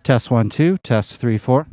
Test 1, 2. Test 3, 4.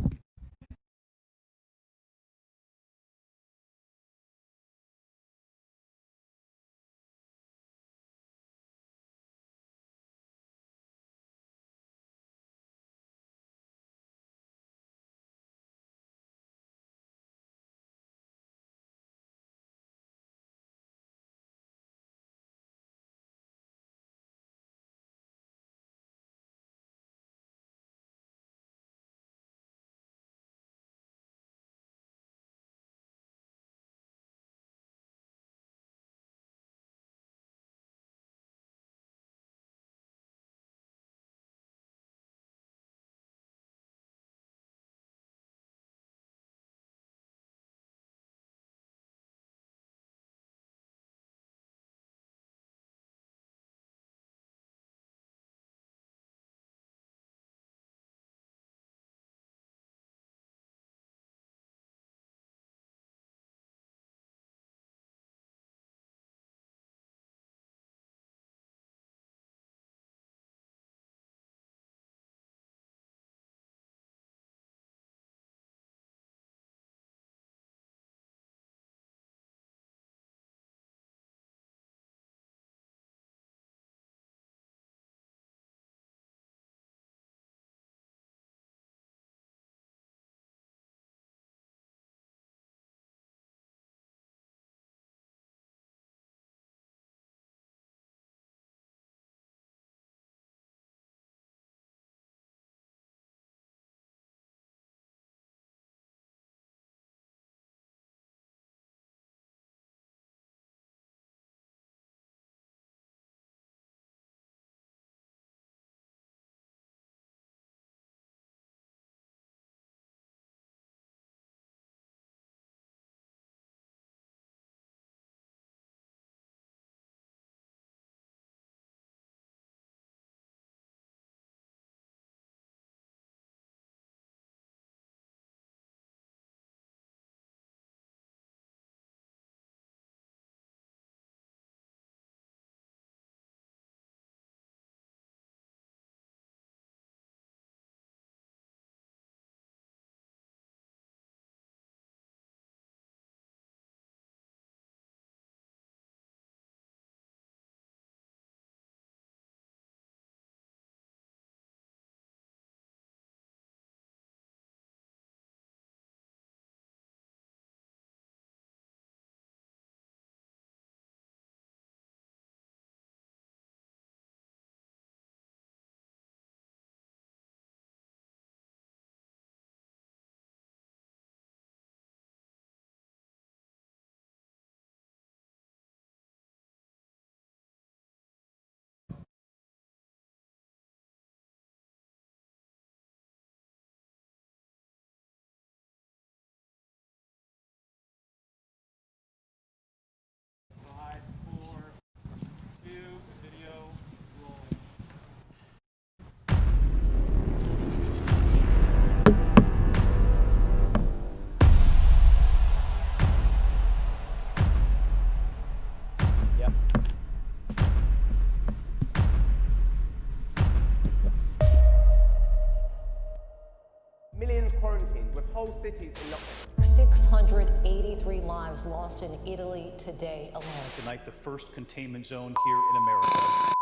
Millions quarantined with whole cities in lockdown. 683 lives lost in Italy today alone. Tonight, the first containment zone here in America.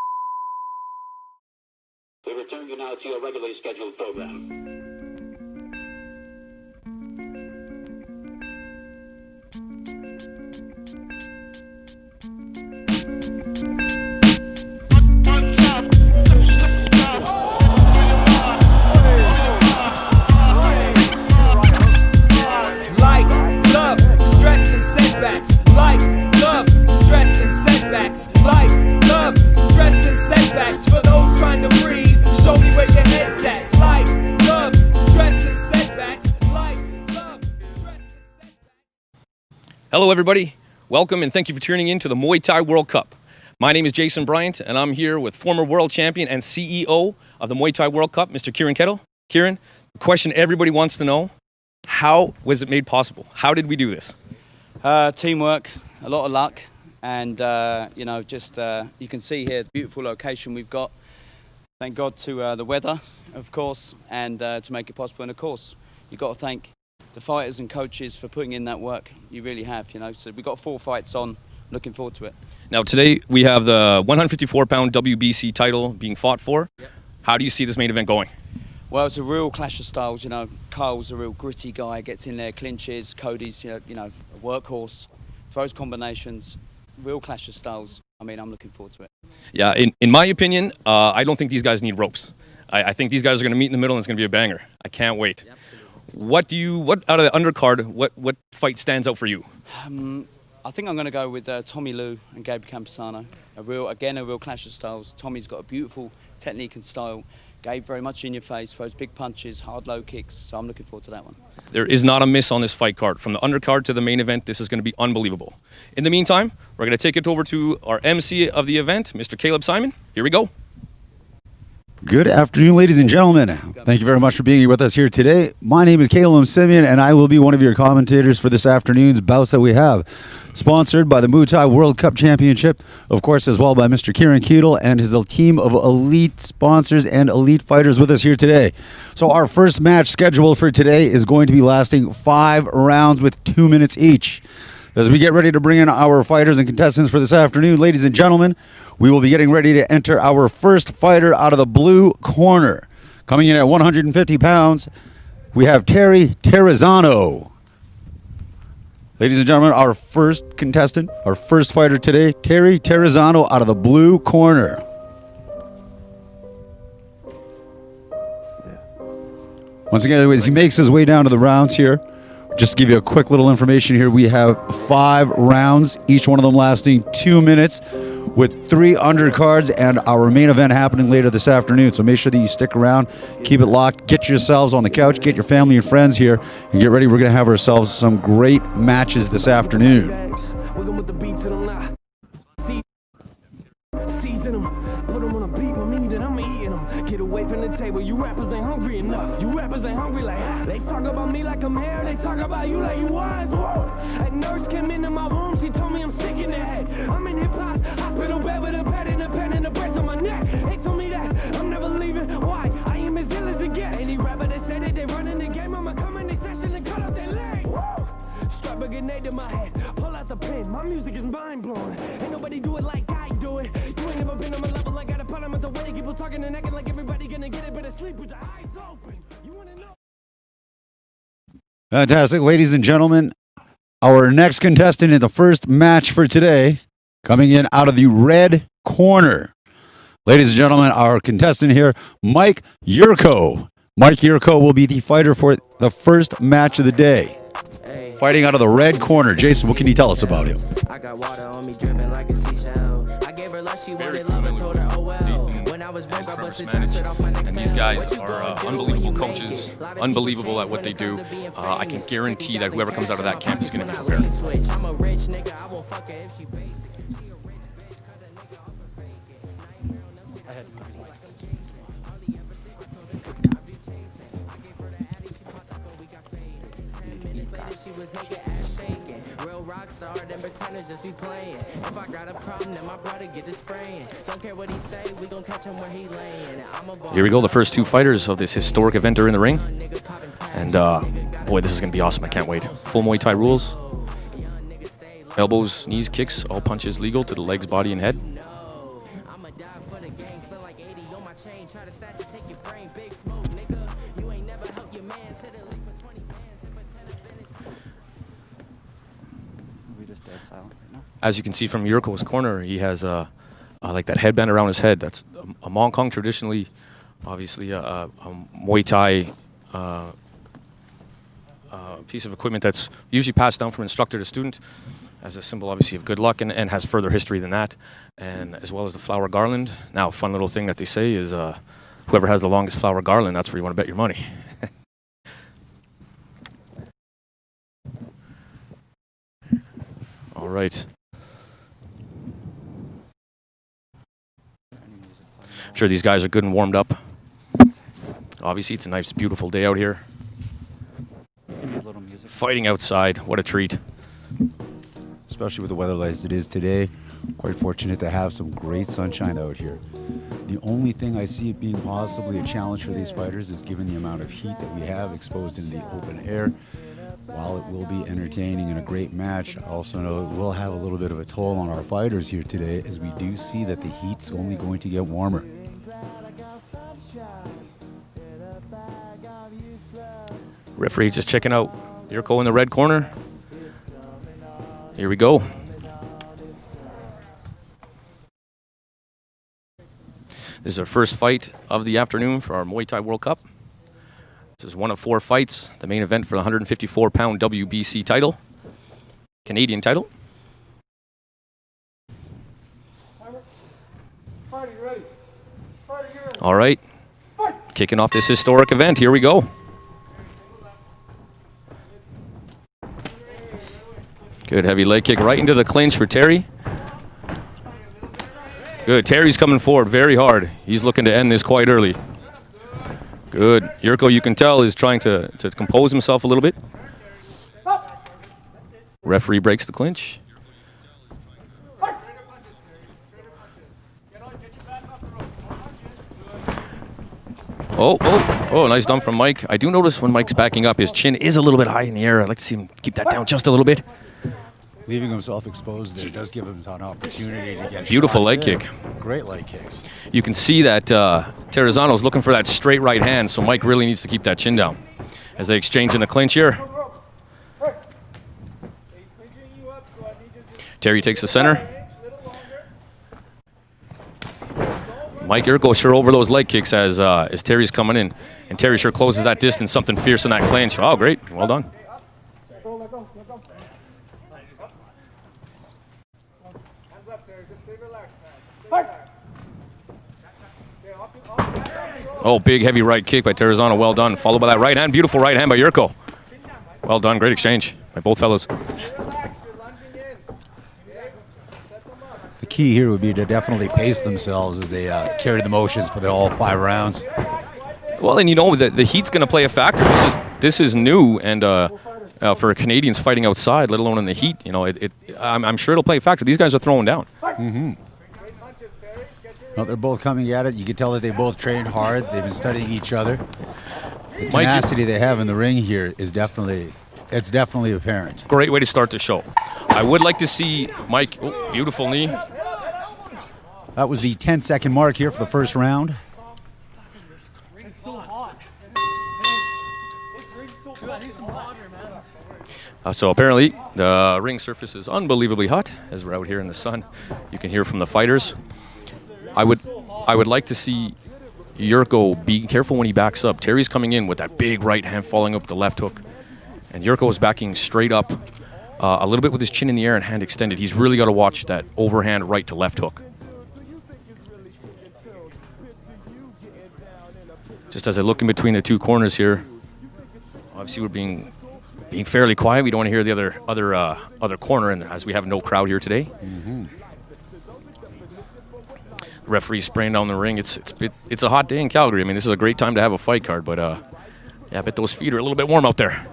We return you now to your regularly scheduled program. Life, love, stress and setbacks. Life, love, stress and setbacks. For those trying to breathe, show me where your head's at. Life, love, stress and setbacks. Life, love, stress and setbacks. Hello everybody, welcome and thank you for tuning in to the Muay Thai World Cup. My name is Jason Bryant and I'm here with former world champion and CEO of the Muay Thai World Cup, Mr. Kieran Kettle. Kieran, the question everybody wants to know, how was it made possible? How did we do this? Teamwork, a lot of luck, and you know, just you can see here the beautiful location we've got. Thank God to the weather, of course, and to make it possible. And of course, you've got to thank the fighters and coaches for putting in that work. You really have, you know. So we've got 4 fights on. Looking forward to it. Now today we have the 154-pound WBC title being fought for. Yep. How do you see this main event going? Well, it's a real clash of styles. You know, Carl's a real gritty guy, gets in there, clinches. Cody's, you know, a workhorse, throws combinations. Real clash of styles. I mean, I'm looking forward to it. Yeah, in my opinion, I don't think these guys need ropes. I think these guys are going to meet in the middle and it's going to be a banger. I can't wait. Yeah, what out of the undercard, what fight stands out for you? I think I'm going to go with Tommy Lou and Gabe Campusano. A real clash of styles. Tommy's got a beautiful technique and style. Gabe very much in your face, throws big punches, hard low kicks. So I'm looking forward to that one. There is not a miss on this fight card. From the undercard to the main event, this is going to be unbelievable. In the meantime, we're going to take it over to our MC of the event, Mr. Caleb Simon. Here we go. Good afternoon, ladies and gentlemen. Thank you very much for being with us here today. My name is Caleb Simeon, and I will be one of your commentators for this afternoon's bouts that we have. Sponsored by the Muay Thai World Cup Championship, of course, as well by Mr. Kieran Keedle and his team of elite sponsors and elite fighters with us here today. So our first match scheduled for today is going to be lasting 5 rounds with 2 minutes each. As we get ready to bring in our fighters and contestants for this afternoon, ladies and gentlemen, we will be getting ready to enter our first fighter out of the blue corner. Coming in at 150 pounds, we have Terry Terrazzano. Ladies and gentlemen, our first contestant, our first fighter today, Terry Terrazzano out of the blue corner. Once again, as he makes his way down to the rounds here, just to give you a quick little information here, we have 5 rounds, each one of them lasting 2 minutes, with 3 undercards and our main event happening later this afternoon. So make sure that you stick around, keep it locked, get yourselves on the couch, get your family and friends here, and get ready. We're going to have ourselves some great matches this afternoon. Put them on a beat with me, then I'm eating them. Get away from the table, you rappers ain't hungry enough. You rappers ain't hungry like they talk about me like I'm here, they talk about you like you was. Whoa. A nurse came into my room, she told me I'm sick in the head. I'm in hip-hop, hospital bed with a pad and a pen and a brace on my neck. They told me that I'm never leaving, why? I am as ill as it gets. Any rapper that say that they running the game, I'ma come in the session and cut off their legs. Whoa. Strap a grenade to my head, pull out the pen, my music is mind-blowing. Ain't nobody do it like I do it. You ain't never been on my level, I got a problem with the way people talking and acting like everybody gonna get it, but sleep with your eyes open. You wanna know? Fantastic, ladies and gentlemen. Our next contestant in the first match for today, coming in out of the red corner. Ladies and gentlemen, our contestant here, Mike Yurko. Mike Yurko will be the fighter for the first match of the day. Fighting out of the red corner. Jason, what can you tell us about him? I got water on me dripping like a seashell. I gave her love, she wanted love, I told her, oh well. When I was broke, I busted chocolate off my next. And these guys are unbelievable coaches, unbelievable at what they do. I can guarantee that whoever comes out of that camp is going to be prepared. I'm a rich nigga, I won't fuck her if she pays. Just be playing. If I got a problem, then my brother get it spraying. Don't care what he say, we gon' catch him where he laying. Here we go, the first 2 fighters of this historic event are in the ring. And boy, this is gonna be awesome, I can't wait. Full Muay Thai rules. Elbows, knees, kicks, all punches legal to the legs, body, and head. As you can see from Yurko's corner, he has like that headband around his head. That's a Hmong Kong, traditionally, obviously a Muay Thai piece of equipment that's usually passed down from instructor to student as a symbol, obviously, of good luck, and has further history than that, and as well as the flower garland. Now, fun little thing that they say is whoever has the longest flower garland, that's where you want to bet your money. All right. I'm sure these guys are good and warmed up. Obviously, it's a nice, beautiful day out here. Fighting outside, what a treat. especially with the weather as it is today. Quite fortunate to have some great sunshine out here. The only thing I see it being possibly a challenge for these fighters is given the amount of heat that we have exposed in the open air. While it will be entertaining and a great match, I also know it will have a little bit of a toll on our fighters here today, as we do see that the heat's only going to get warmer. Referee just checking out Yurko in the red corner. Here we go. This is our first fight of the afternoon for our Muay Thai World Cup. This is one of 4 fights, the main event for the 154-pound WBC title, Canadian title. All right, kicking off this historic event. Here we go. Good heavy leg kick right into the clinch for Terry. Good, Terry's coming forward very hard. He's looking to end this quite early. Good, Yurko, you can tell, is trying to compose himself a little bit. Referee breaks the clinch. Oh, nice dump from Mike. I do notice when Mike's backing up, his chin is a little bit high in the air. I'd like to see him keep that down just a little bit. Leaving himself exposed there does give him an opportunity to get beautiful leg in. kick. Great leg kicks. You can see that Terrazano's looking for that straight right hand, so Mike really needs to keep that chin down as they exchange in the clinch here. Terry takes the center. Mike Yurko sure over those leg kicks as Terry's coming in, and Terry sure closes that distance, something fierce in that clinch. Oh, great, well done. Oh, big heavy right kick by Terrazano, well done. Followed by that right hand, beautiful right hand by Yurko. Well done, great exchange by both fellas. The key here would be to definitely pace themselves as they carry the motions for all 5 rounds. Well, and you know the heat's going to play a factor. This is new, and for Canadians fighting outside, let alone in the heat, you know, I'm sure it'll play a factor. These guys are throwing down. Mm-hmm. Well, they're both coming at it. You can tell that they both trained hard. They've been studying each other. The tenacity they have in the ring here is definitely apparent. Great way to start the show. I would like to see Mike. Oh, beautiful knee. That was the 10-second mark here for the first round. So apparently the ring surface is unbelievably hot as we're out here in the sun. You can hear from the fighters. I would like to see Yurko be careful when he backs up. Terry's coming in with that big right hand following up the left hook, and Yurko is backing straight up a little bit with his chin in the air and hand extended. He's really got to watch that overhand right to left hook. Just as I look in between the 2 corners here, obviously we're being fairly quiet. We don't want to hear the other corner, and as we have no crowd here today. Mm-hmm. Referee spraying down the ring. It's a hot day in Calgary. I mean, this is a great time to have a fight card, but yeah, I bet those feet are a little bit warm out there.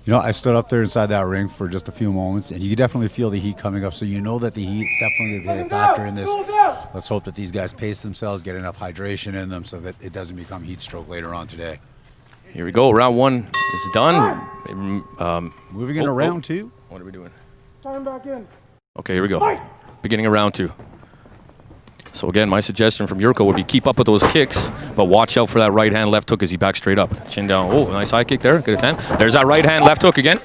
You know, I stood up there inside that ring for just a few moments, and you can definitely feel the heat coming up, so you know that the heat's definitely going to be a factor in this. Let's hope that these guys pace themselves, get enough hydration in them so that it doesn't become heat stroke later on today. Here we go. Round 1 is done. Moving into round 2. What are we doing? Time back in. Okay, here we go. Beginning of round 2. So again, my suggestion from Yurko would be keep up with those kicks, but watch out for that right hand left hook as he backs straight up. Chin down. Oh, nice high kick there. Good attempt. There's that right hand left hook again.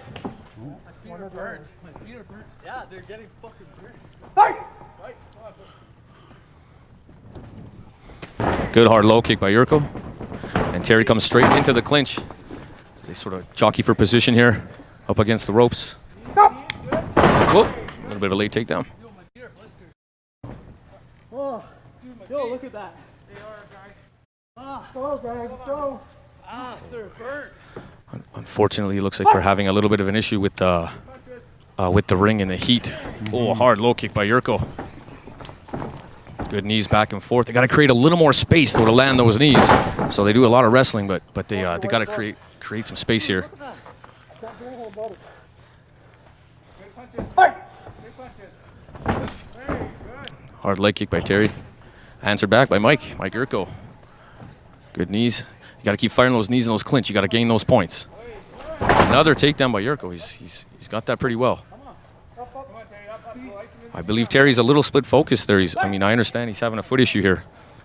Yeah, they're getting fucking burnt. Good hard low kick by Yurko. And Terry comes straight into the clinch as they sort of jockey for position here up against the ropes. Whoa, a little bit of a late takedown. Yo, look at that. They are, guys. Go, guys, go. They're burnt. Unfortunately, it looks like we're having a little bit of an issue with the ring and the heat. Oh, a hard low kick by Yurko. Good knees back and forth. They got to create a little more space to land those knees. So they do a lot of wrestling, but they got to create some space here. Hard leg kick by Terry. Answered back by Mike Yurko. Good knees. You got to keep firing those knees and those clinch. You got to gain those points. Another takedown by Yurko. He's got that pretty well. I believe Terry's a little split focus there. I understand he's having a foot issue here,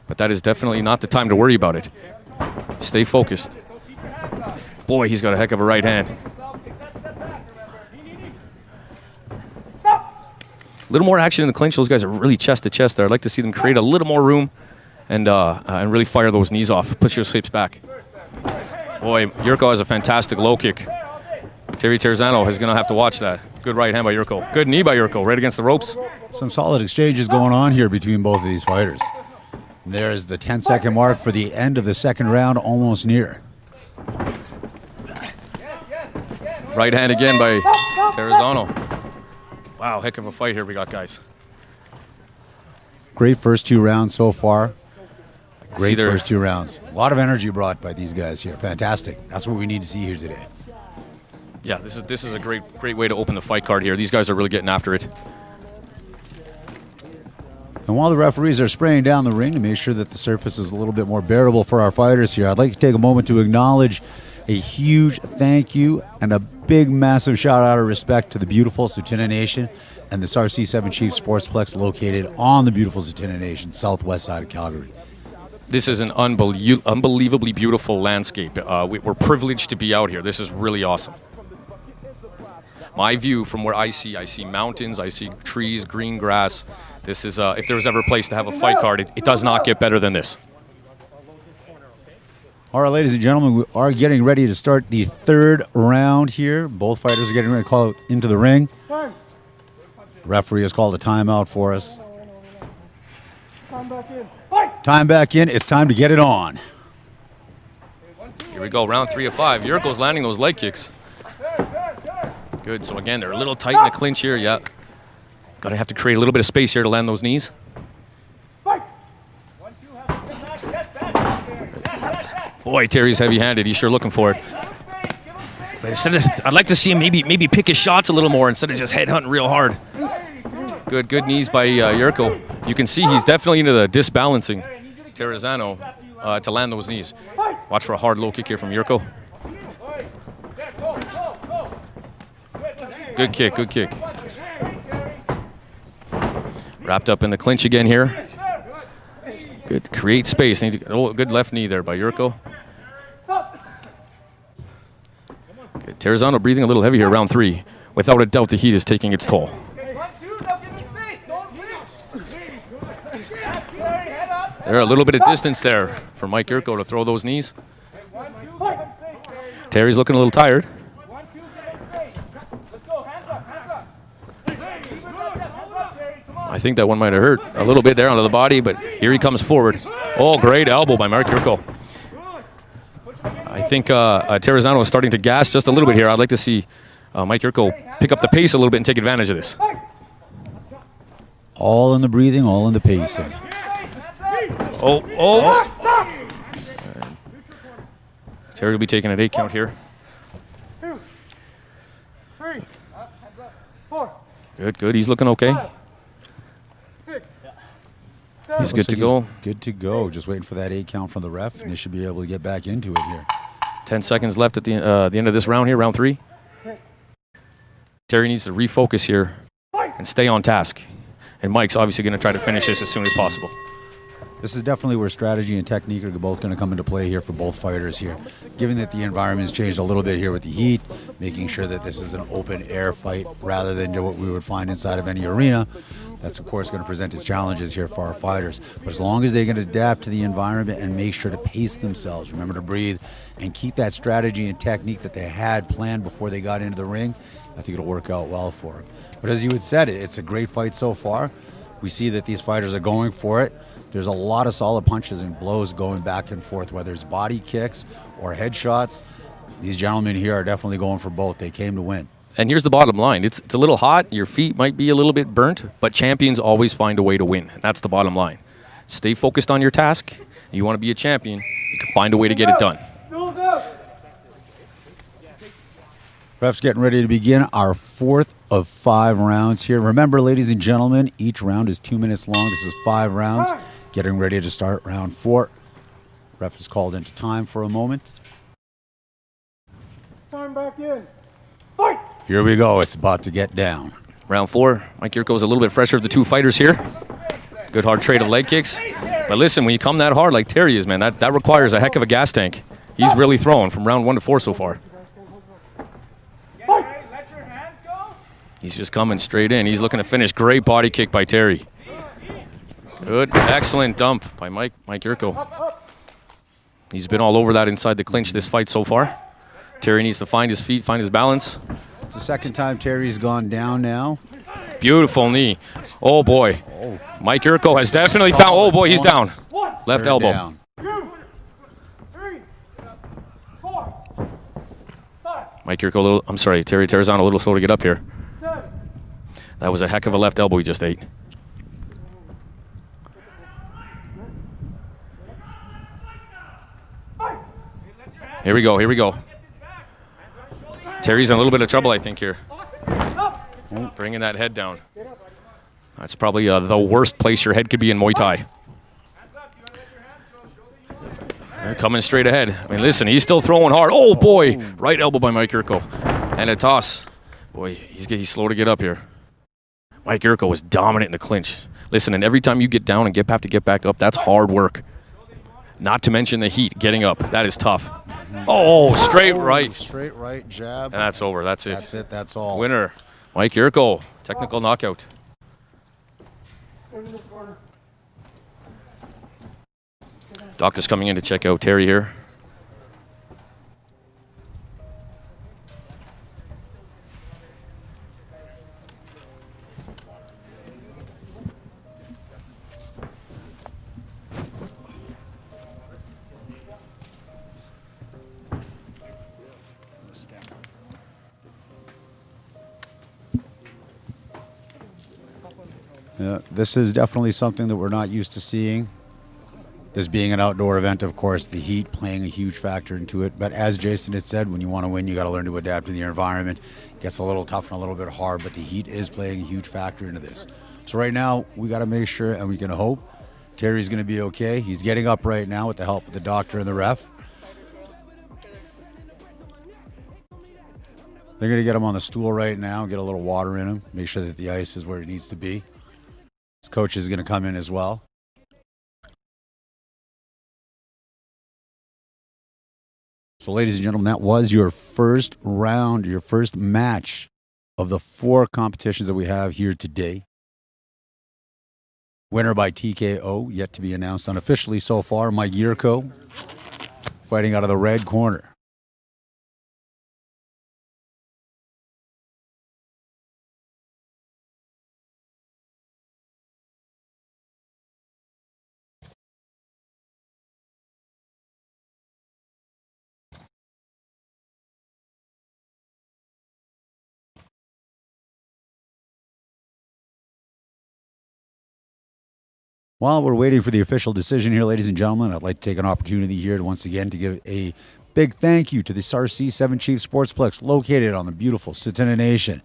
but that is definitely not the time to worry about it. Stay focused. Boy, he's got a heck of a right hand. A little more action in the clinch. Those guys are really chest to chest there. I'd like to see them create a little more room and really fire those knees off. Push those hips back. Boy, Yurko has a fantastic low kick. Terry Terzano is going to have to watch that. Good right hand by Yurko. Good knee by Yurko, right against the ropes. Some solid exchanges going on here between both of these fighters. There's the 10-second mark for the end of the second round, almost near. Right hand again by Terzano. Wow, heck of a fight here we got, guys. Great first 2 rounds so far. Great first 2 rounds. A lot of energy brought by these guys here. Fantastic. That's what we need to see here today. Yeah, this is a great way to open the fight card here. These guys are really getting after it. And while the referees are spraying down the ring to make sure that the surface is a little bit more bearable for our fighters here, I'd like to take a moment to acknowledge a huge thank you and a big, massive shout out of respect to the beautiful Tsuut'ina Nation and the SAR-C7 Chief Sportsplex located on the beautiful Tsuut'ina Nation, southwest side of Calgary. This is an unbelievably beautiful landscape. We're privileged to be out here. This is really awesome. My view from where I see mountains, I see trees, green grass. This is, if there was ever a place to have a fight card, it does not get better than this. All right, ladies and gentlemen, we are getting ready to start the 3rd round here. Both fighters are getting ready to call into the ring. Referee has called a timeout for us. Time back in. It's time to get it on. Here we go, round 3 of 5. Yurko's landing those leg kicks. Good, so again, they're a little tight in the clinch here, yeah. Gotta have to create a little bit of space here to land those knees. Boy, Terry's heavy-handed. He's sure looking for it. But instead of, I'd like to see him maybe pick his shots a little more instead of just headhunting real hard. Good knees by Yurko. You can see he's definitely into the disbalancing Terzano to land those knees. Watch for a hard low kick here from Yurko. Good kick, good kick. Wrapped up in the clinch again here. Good, create space. Oh, good left knee there by Yurko. Good. Terzano breathing a little heavy here, round 3. Without a doubt, the heat is taking its toll. There, a little bit of distance there for Mike Yurko to throw those knees. Terry's looking a little tired. I think that one might have hurt a little bit there onto the body, but here he comes forward. Oh, great elbow by Mike Yurko. I think Terzano is starting to gas just a little bit here. I'd like to see Mike Yurko pick up the pace a little bit and take advantage of this. All in the breathing, all in the pacing. Oh. Terry will be taking an 8 count here. 2, 3, 4. Good. He's looking okay. 6. He's good to go. Good to go. Just waiting for that 8 count from the ref, and they should be able to get back into it here. 10 seconds left at the end of this round here, round 3. Terry needs to refocus here and stay on task. And Mike's obviously going to try to finish this as soon as possible. This is definitely where strategy and technique are both going to come into play here for both fighters here. Given that the environment has changed a little bit here with the heat, making sure that this is an open air fight rather than what we would find inside of any arena, that's of course going to present its challenges here for our fighters. But as long as they can adapt to the environment and make sure to pace themselves, remember to breathe, and keep that strategy and technique that they had planned before they got into the ring, I think it'll work out well for them. But as you had said, it's a great fight so far. We see that these fighters are going for it. There's a lot of solid punches and blows going back and forth, whether it's body kicks or headshots. These gentlemen here are definitely going for both. They came to win. And here's the bottom line. It's a little hot. Your feet might be a little bit burnt, but champions always find a way to win. And that's the bottom line. Stay focused on your task. You want to be a champion, you can find a way to get it done. Ref's getting ready to begin our 4th of 5 rounds here. Remember, ladies and gentlemen, each round is 2 minutes long. This is 5 rounds. Getting ready to start round 4. Ref is called into time for a moment. Time back in. Fight! Here we go. It's about to get down. Round 4. Mike Yurko's a little bit fresher of the two fighters here. Good hard trade of leg kicks. But listen, when you come that hard like Terry is, man, that requires a heck of a gas tank. He's really throwing from round 1 to 4 so far. He's just coming straight in. He's looking to finish. Great body kick by Terry. Good, excellent dump by Mike Yurko. He's been all over that inside the clinch this fight so far. Terry needs to find his feet, find his balance. It's the second time Terry's gone down now. Beautiful knee. Oh boy. Mike Yurko has definitely found. Oh boy, he's down. Left elbow. Down. 2, 3, 4, 5, Mike Yurko, I'm sorry, Terry Tarazan a little slow to get up here. 7. That was a heck of a left elbow he just ate. Here we go, here we go. Terry's in a little bit of trouble, I think, here. Bringing that head down. That's probably the worst place your head could be in Muay Thai. They're coming straight ahead. I mean, listen, he's still throwing hard. Oh, boy. Right elbow by Mike Yurko. And a toss. Boy, he's slow to get up here. Mike Yurko was dominant in the clinch. Listen, and every time you get down and have to get back up, that's hard work. Not to mention the heat, getting up. That is tough. Oh, straight right. Straight right jab. And that's over. That's it. That's it. That's all. Winner, Mike Yurko. Technical knockout. Doctor's coming in to check out Terry here. Yeah, this is definitely something that we're not used to seeing. This being an outdoor event, of course, the heat playing a huge factor into it. But as Jason had said, when you want to win, you got to learn to adapt to the environment. It gets a little tough and a little bit hard, but the heat is playing a huge factor into this. So right now, we got to make sure, and we can hope, Terry's going to be okay. He's getting up right now with the help of the doctor and the ref. They're going to get him on the stool right now, get a little water in him, make sure that the ice is where it needs to be. His coach is going to come in as well. So, ladies and gentlemen, that was your first round, your first match of the 4 competitions that we have here today. Winner by TKO, yet to be announced unofficially so far, Mike Yurko, fighting out of the red corner. While we're waiting for the official decision here, ladies and gentlemen, I'd like to take an opportunity here to once again to give a big thank you to the SRC 7 Chief Sportsplex located on the beautiful Tsuut'ina Nation.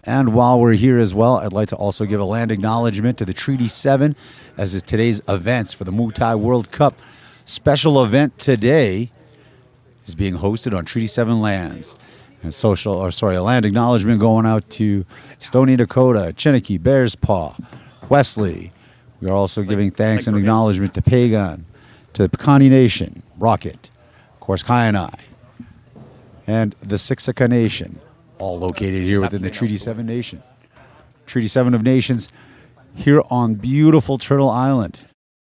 And while we're here as well, I'd like to also give a land acknowledgement to the Treaty 7 as is today's events for the Muay Thai World Cup. Special event today is being hosted on Treaty 7 lands. And a land acknowledgement going out to Stony Dakota, Chiniki, Bears Paw, Wesley. We are also giving thanks and acknowledgement to Pagan, to the Piikani Nation, Rocket, of course, Kainai, and the Siksika Nation, all located here within the Treaty 7 Nation. Treaty 7 of Nations here on beautiful Turtle Island.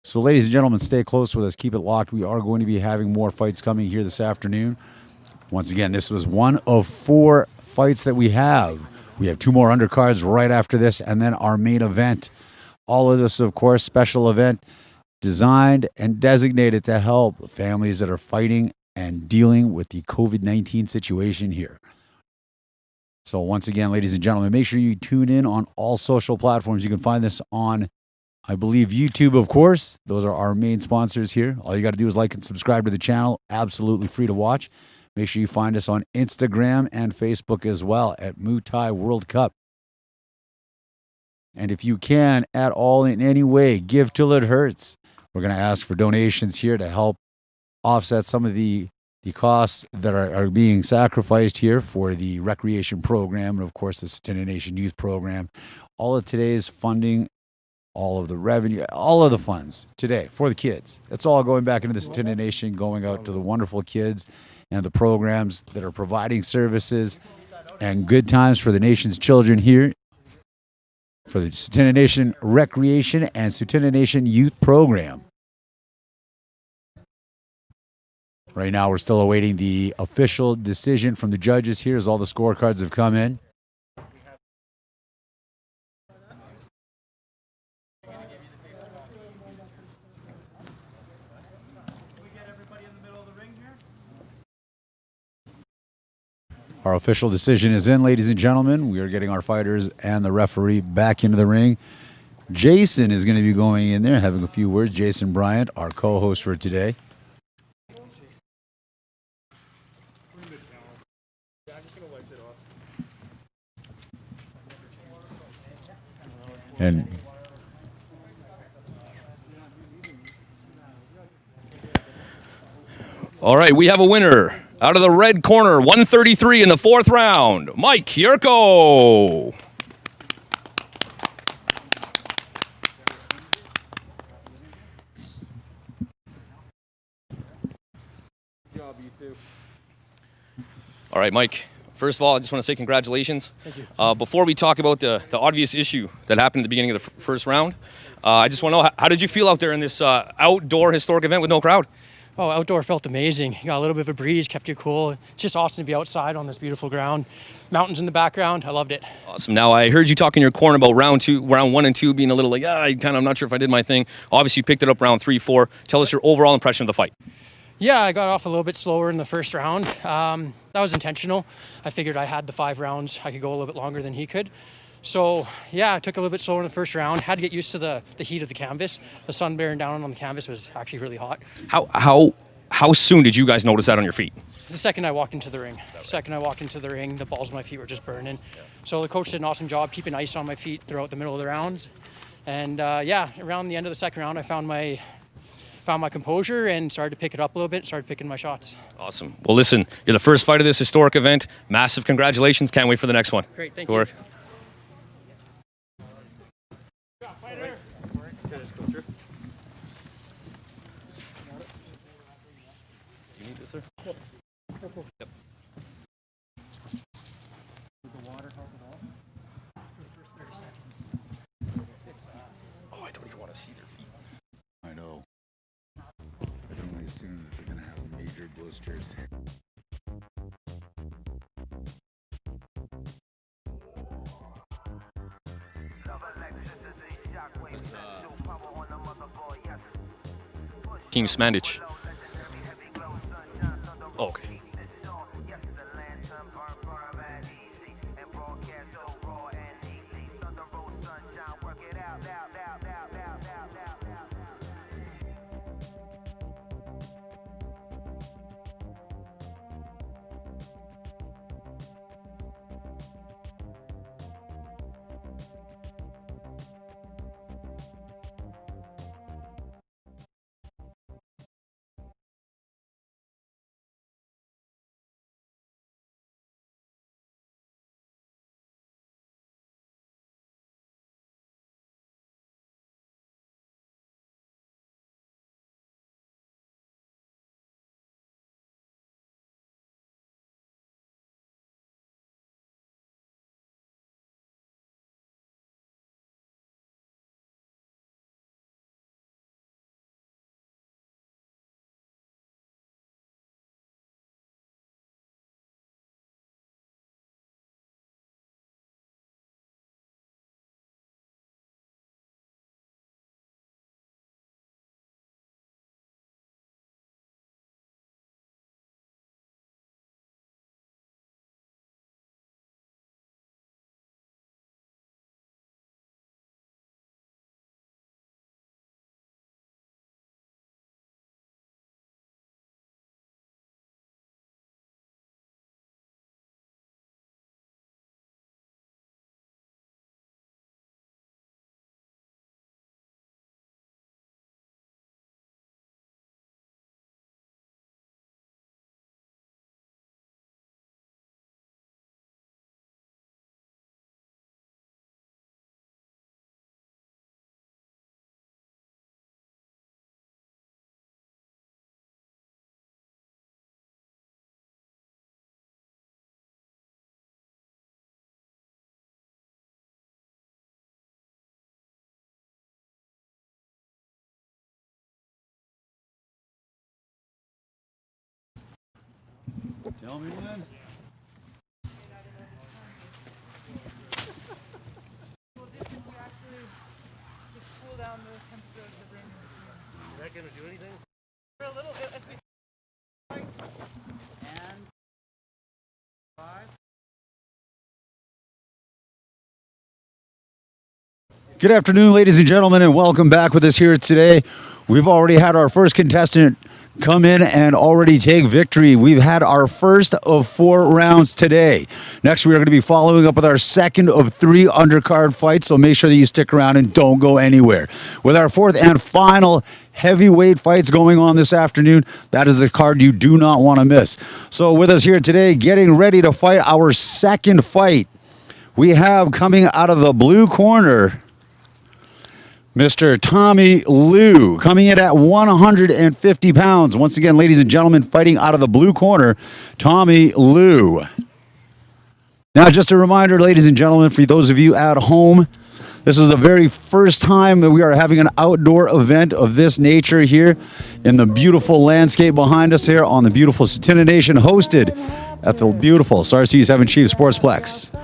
So, ladies and gentlemen, stay close with us. Keep it locked. We are going to be having more fights coming here this afternoon. Once again, this was one of 4 fights that we have. We have 2 more undercards right after this, and then our main event. All of this, of course, special event designed and designated to help the families that are fighting and dealing with the COVID-19 situation here. So once again, ladies and gentlemen, make sure you tune in on all social platforms. You can find this on, I believe, YouTube, of course. Those are our main sponsors here. All you got to do is like and subscribe to the channel. Absolutely free to watch. Make sure you find us on Instagram and Facebook as well at Muay Thai World Cup. And if you can, at all, in any way, give till it hurts. We're going to ask for donations here to help offset some of the costs that are being sacrificed here for the recreation program and, of course, the Satana Nation Youth Program. All of today's funding, all of the revenue, all of the funds today for the kids. It's all going back into the Satana Nation, going out to the wonderful kids and the programs that are providing services and good times for the nation's children here for the Satana Nation Recreation and Satana Nation Youth Program. Right now, we're still awaiting the official decision from the judges here as all the scorecards have come in. Our official decision is in, ladies and gentlemen. We are getting our fighters and the referee back into the ring. Jason is going to be going in there, having a few words. Jason Bryant, our co-host for today. And All right, we have a winner. Out of the red corner, 133 in the 4th round, Mike Yurko. Good job, you two. All right, Mike. First of all, I just want to say congratulations. Thank you. Before we talk about the obvious issue that happened at the beginning of the first round, I just want to know, how did you feel out there in this outdoor historic event with no crowd? Oh, outdoor felt amazing. You got a little bit of a breeze, kept you cool. It's just awesome to be outside on this beautiful ground. Mountains in the background, I loved it. Awesome. Now, I heard you talk in your corner about round 1 and 2 being a little like, I'm not sure if I did my thing. Obviously, you picked it up round 3, 4. Tell us your overall impression of the fight. Yeah, I got off a little bit slower in the first round. That was intentional. I figured I had the 5 rounds. I could go a little bit longer than he could. So, yeah, I took a little bit slower in the first round. Had to get used to the heat of the canvas. The sun bearing down on the canvas was actually really hot. How soon did you guys notice that on your feet? The second I walked into the ring. The balls of my feet were just burning. So the coach did an awesome job keeping ice on my feet throughout the middle of the round. And around the end of the second round, I found my composure and started to pick it up a little bit, started picking my shots. Awesome. Well, listen, you're the first fight of this historic event. Massive congratulations. Can't wait for the next one. Great, thank Good you. work. You need this, sir? Yes. Yep. The water help at all? For the first 30 seconds. Oh, I don't even want to see their feet. I know. I can only assume that they're going to have major blisters. King Smandich. Oh, okay. Tell me when. Is that going to do anything? For a little bit. And 5. Good afternoon, ladies and gentlemen, and welcome back with us here today. We've already had our first contestant come in and already take victory. We've had our first of 4 rounds today. Next, we are going to be following up with our second of 3 undercard fights, so make sure that you stick around and don't go anywhere. With our 4th and final heavyweight fights going on this afternoon, that is the card you do not want to miss. So with us here today, getting ready to fight our second fight, we have coming out of the blue corner, Mr. Tommy Liu, coming in at 150 pounds. Once again, ladies and gentlemen, fighting out of the blue corner, Tommy Liu. Now, just a reminder, ladies and gentlemen, for those of you at home, this is the very first time that we are having an outdoor event of this nature here in the beautiful landscape behind us here on the beautiful Satina Nation, hosted at the beautiful Sarcee 7 Chief Sportsplex.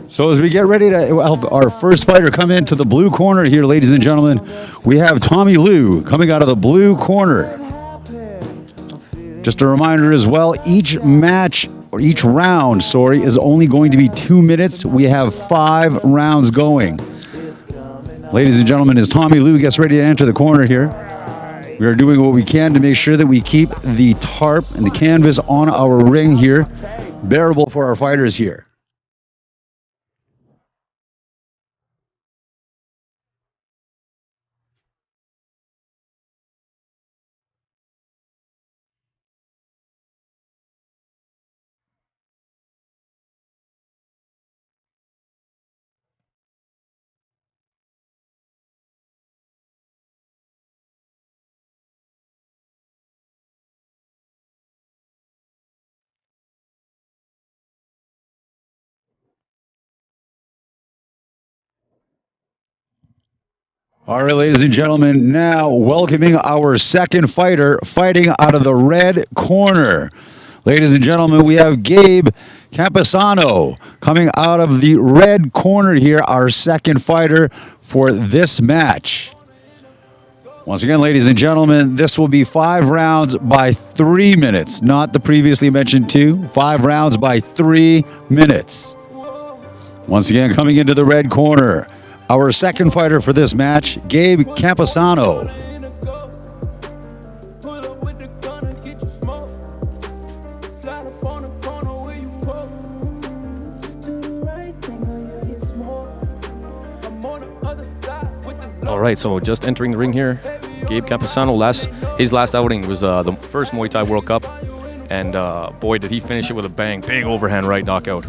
So as we get ready to have our first fighter come into the blue corner here, ladies and gentlemen, we have Tommy Liu coming out of the blue corner. Just a reminder as well, each match, or each round, sorry, is only going to be 2 minutes. We have 5 rounds going. Ladies and gentlemen, as Tommy Liu gets ready to enter the corner here, we are doing what we can to make sure that we keep the tarp and the canvas on our ring here bearable for our fighters here. All right, ladies and gentlemen, now welcoming our second fighter, fighting out of the red corner. Ladies and gentlemen, we have Gabe Campesano coming out of the red corner here, our second fighter for this match. Once again, ladies and gentlemen, this will be 5 rounds by 3 minutes, not the previously mentioned 2. 5 rounds by 3 minutes. Once again, coming into the red corner, our second fighter for this match, Gabe Campesano. All right, so just entering the ring here, Gabe Campesano. His last outing was the first Muay Thai World Cup, and boy, did he finish it with a bang. Big overhand right knockout.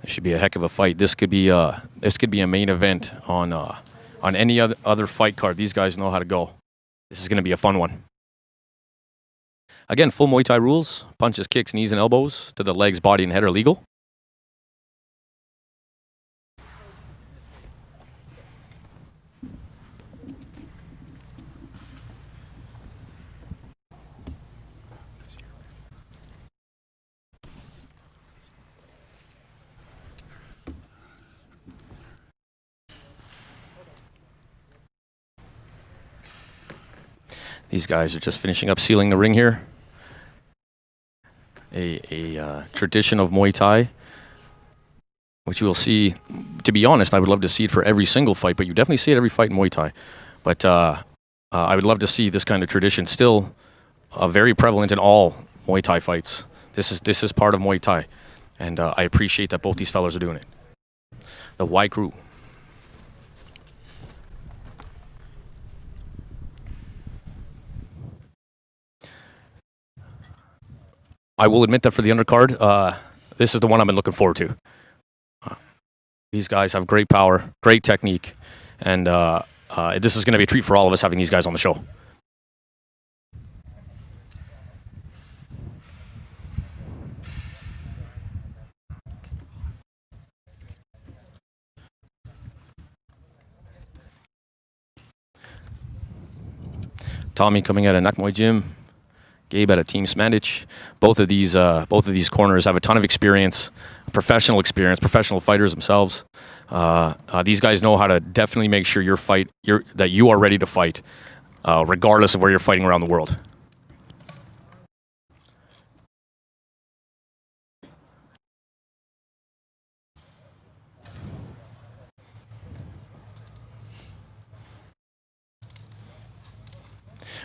This should be a heck of a fight. This could be a main event on any other fight card. These guys know how to go. This is going to be a fun one. Again, full Muay Thai rules. Punches, kicks, knees, and elbows to the legs, body, and head are legal. These guys are just finishing up sealing the ring here. A tradition of Muay Thai, which you will see. To be honest, I would love to see it for every single fight, but you definitely see it every fight in Muay Thai. But I would love to see this kind of tradition still very prevalent in all Muay Thai fights. This is part of Muay Thai, and I appreciate that both these fellas are doing it. The Y Crew. I will admit that for the undercard, this is the one I've been looking forward to. These guys have great power, great technique, and this is going to be a treat for all of us having these guys on the show. Tommy coming out of Nakmoy Gym. Gabe out of Team Smandich. Both of these corners have a ton of experience, professional fighters themselves. These guys know how to definitely make sure that you are ready to fight, regardless of where you're fighting around the world.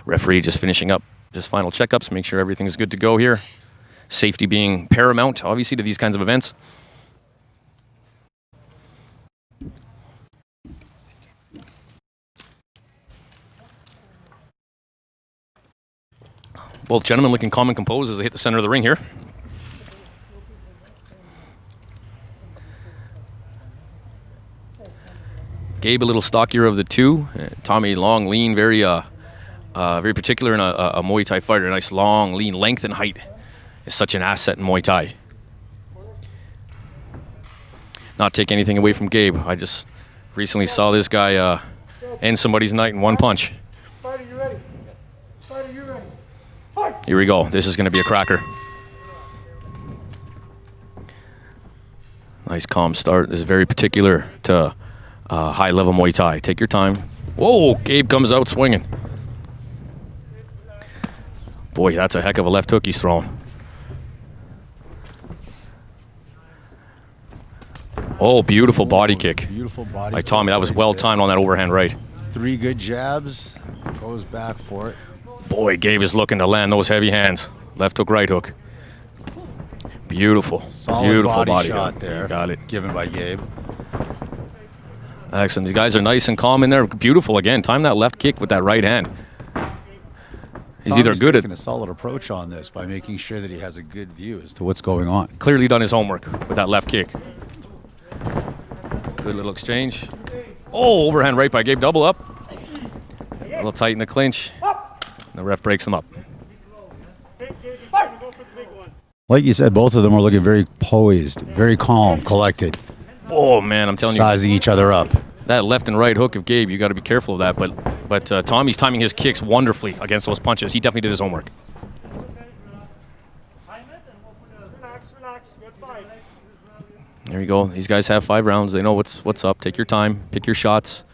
Referee just finishing up just final checkups, make sure everything's good to go here. Safety being paramount, obviously, to these kinds of events. Both gentlemen looking calm and composed as they hit the center of the ring here. Gabe a little stockier of the two. Tommy long, lean, very particular in a Muay Thai fighter. A nice long, lean. Length and height is such an asset in Muay Thai. Not take anything away from Gabe. I just recently saw this guy end somebody's night in one punch. Fighter, you ready? Fighter, you ready? Here we go. This is going to be a cracker. Nice calm start. This is very particular to high-level Muay Thai. Take your time. Whoa, Gabe comes out swinging. Boy, that's a heck of a left hook he's throwing. Oh, beautiful body kick. Beautiful body by Tommy. That was well timed on that overhand right. 3 good jabs. Goes back for it. Boy, Gabe is looking to land those heavy hands. Left hook, right hook. Beautiful. Solid beautiful body shot there. Got it. Given by Gabe. Excellent. These guys are nice and calm in there. Beautiful again. Time that left kick with that right hand. He's either good at taking a solid approach on this by making sure that he has a good view as to what's going on. Clearly done his homework with that left kick. Good little exchange. Oh, overhand right by Gabe. Double up. A little tight in the clinch. The ref breaks him up. Like you said, both of them are looking very poised, very calm, collected. Oh man, I'm telling you, sizing each other up. That left and right hook of Gabe, you got to be careful of that. But Tommy's timing his kicks wonderfully against those punches. He definitely did his homework. There you go. These guys have 5 rounds. They know what's up. Take your time. Pick your shots.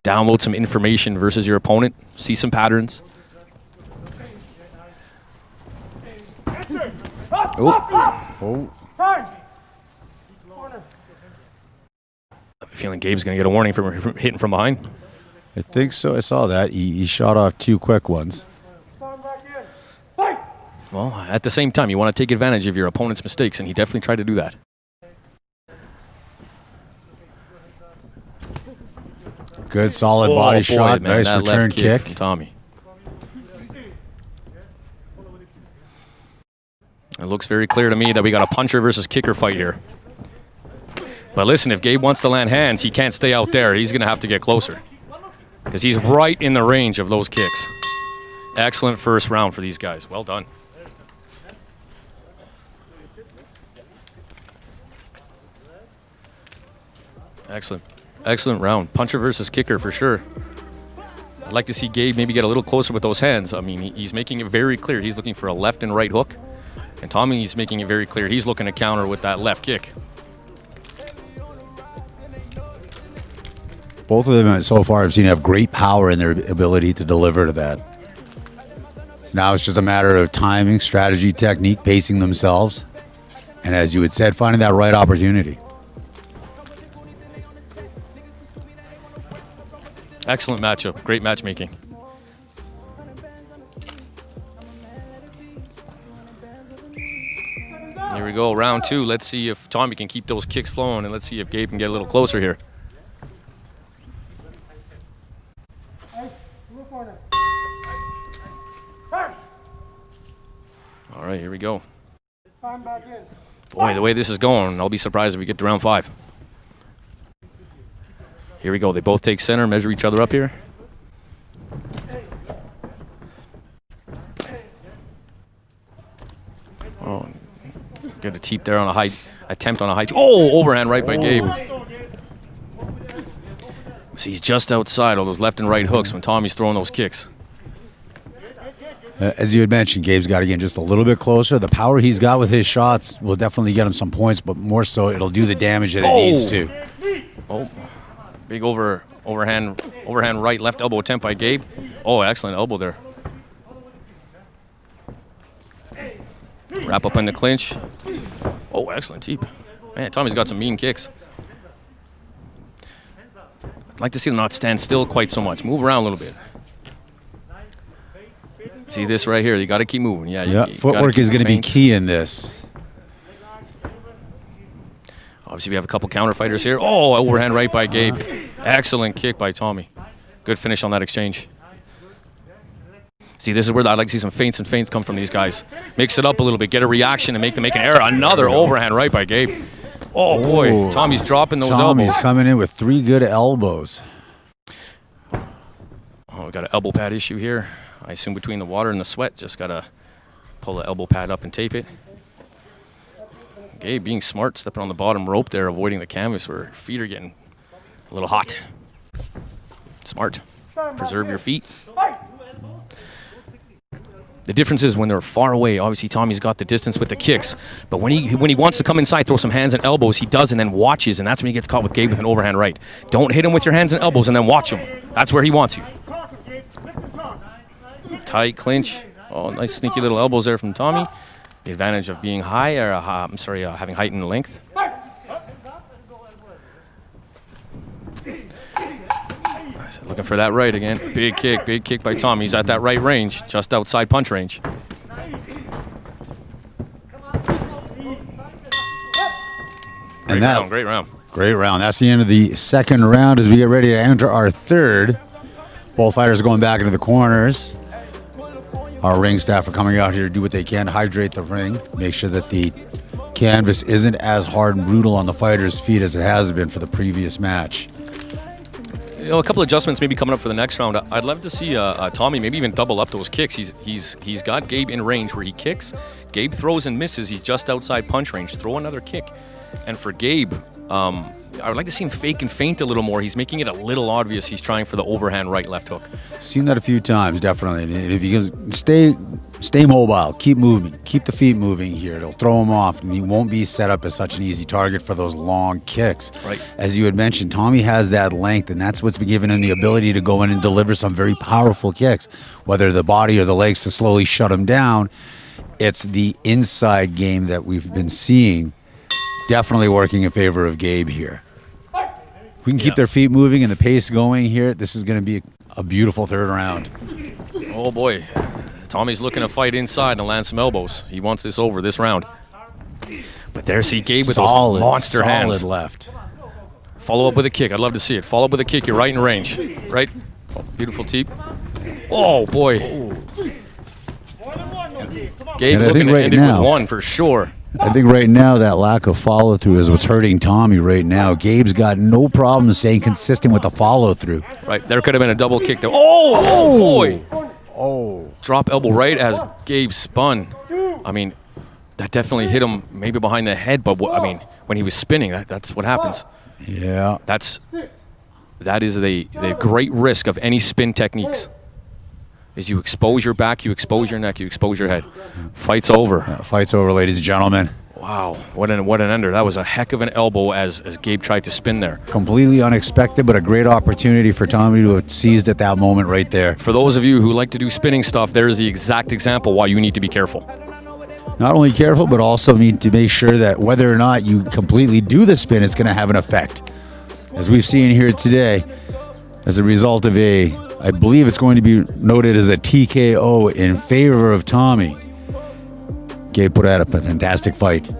Download some information versus your opponent. See some patterns. Oh. I'm feeling Gabe's going to get a warning from hitting from behind. I think so. I saw that. He shot off 2 quick ones. Well, at the same time, you want to take advantage of your opponent's mistakes, and he definitely tried to do that. Good, solid body shot. Man, nice return kick. From Tommy. It looks very clear to me that we got a puncher versus kicker fight here. But listen, if Gabe wants to land hands, he can't stay out there. He's going to have to get closer because he's right in the range of those kicks. Excellent first round for these guys. Well done. Excellent. Excellent round. Puncher versus kicker for sure. I'd like to see Gabe maybe get a little closer with those hands. I mean, he's making it very clear. He's looking for a left and right hook. And Tommy's making it very clear. He's looking to counter with that left kick. Both of them so far I've seen have great power in their ability to deliver to that. So now it's just a matter of timing, strategy, technique, pacing themselves. And as you had said, finding that right opportunity. Excellent matchup. Great matchmaking. Here we go, round 2. Let's see if Tommy can keep those kicks flowing, and let's see if Gabe can get a little closer here. All right, here we go. Boy, the way this is going, I'll be surprised if we get to round 5. Here we go. They both take center, measure each other up here. Oh, get a teep there on a high attempt on a high. Oh, overhand right by Gabe. So he's just outside all those left and right hooks when Tommy's throwing those kicks. As you had mentioned, Gabe's got to get just a little bit closer. The power he's got with his shots will definitely get him some points, but more so it'll do the damage that it needs to. Oh, big overhand right, left elbow attempt by Gabe. Oh, excellent elbow there. Wrap up in the clinch. Oh, excellent teep. Man, Tommy's got some mean kicks. I'd like to see him not stand still quite so much. Move around a little bit. See this right here. You got to keep moving. Yeah. You footwork is going to be key in this. Obviously, we have a couple counter fighters here. Oh, overhand right by Gabe. Excellent kick by Tommy. Good finish on that exchange. See, this is where I'd like to see some feints come from these guys. Mix it up a little bit. Get a reaction and make them make an error. Another overhand right by Gabe. Oh, boy. Tommy's dropping those elbows. Tommy's coming in with 3 good elbows. Oh, we got an elbow pad issue here. I assume between the water and the sweat, just got to pull the elbow pad up and tape it. Gabe being smart, stepping on the bottom rope there, avoiding the canvas where your feet are getting a little hot. Smart. Preserve your feet. The difference is when they're far away, obviously Tommy's got the distance with the kicks, but when he wants to come inside, throw some hands and elbows, he does and then watches, and that's when he gets caught with Gabe with an overhand right. Don't hit him with your hands and elbows and then watch him. That's where he wants you. Tight clinch. Oh, nice sneaky little elbows there from Tommy. The advantage of being high, or having height and length. Looking for that right again. Big kick by Tommy. He's at that right range, just outside punch range. Great round. Great round. That's the end of the second round as we get ready to enter our third. Both fighters are going back into the corners. Our ring staff are coming out here to do what they can to hydrate the ring, make sure that the canvas isn't as hard and brutal on the fighters' feet as it has been for the previous match. You know, a couple adjustments maybe coming up for the next round. I'd love to see Tommy maybe even double up those kicks. He's got Gabe in range where he kicks. Gabe throws and misses. He's just outside punch range. Throw another kick. And for Gabe, I would like to see him fake and feint a little more. He's making it a little obvious he's trying for the overhand right left hook. Seen that a few times, definitely. And if you can stay mobile, keep moving, keep the feet moving here, it'll throw him off, and he won't be set up as such an easy target for those long kicks. Right. As you had mentioned, Tommy has that length, and that's what's been giving him the ability to go in and deliver some very powerful kicks, whether the body or the legs to slowly shut him down. It's the inside game that we've been seeing definitely working in favor of Gabe here. If we can keep their feet moving and the pace going here, this is going to be a beautiful third round. Oh boy, Tommy's looking to fight inside and land some elbows. He wants this over this round. But there's Gabe with those monster hands. Solid left. Follow up with a kick. I'd love to see it. Follow up with a kick. You're right in range. Right? Oh, beautiful teep. Oh boy. Gabe looking to end it with one for sure. I think right now that lack of follow-through is what's hurting Tommy right now. Gabe's got no problem staying consistent with the follow-through. Right, there could have been a double kick there. Oh boy! Oh. Drop elbow right as Gabe spun. I mean, that definitely hit him maybe behind the head, but when he was spinning, that's what happens. Yeah. That is the great risk of any spin techniques. Is you expose your back, you expose your neck, you expose your head. Fight's over. Fight's over, ladies and gentlemen. Wow, what an ender. That was a heck of an elbow as Gabe tried to spin there. Completely unexpected, but a great opportunity for Tommy to have seized at that moment right there. For those of you who like to do spinning stuff, there's the exact example why you need to be careful. Not only careful, but also need to make sure that whether or not you completely do the spin, it's going to have an effect. As we've seen here today, as a result of I believe it's going to be noted as a TKO in favor of Tommy. Gabe put out a fantastic fight.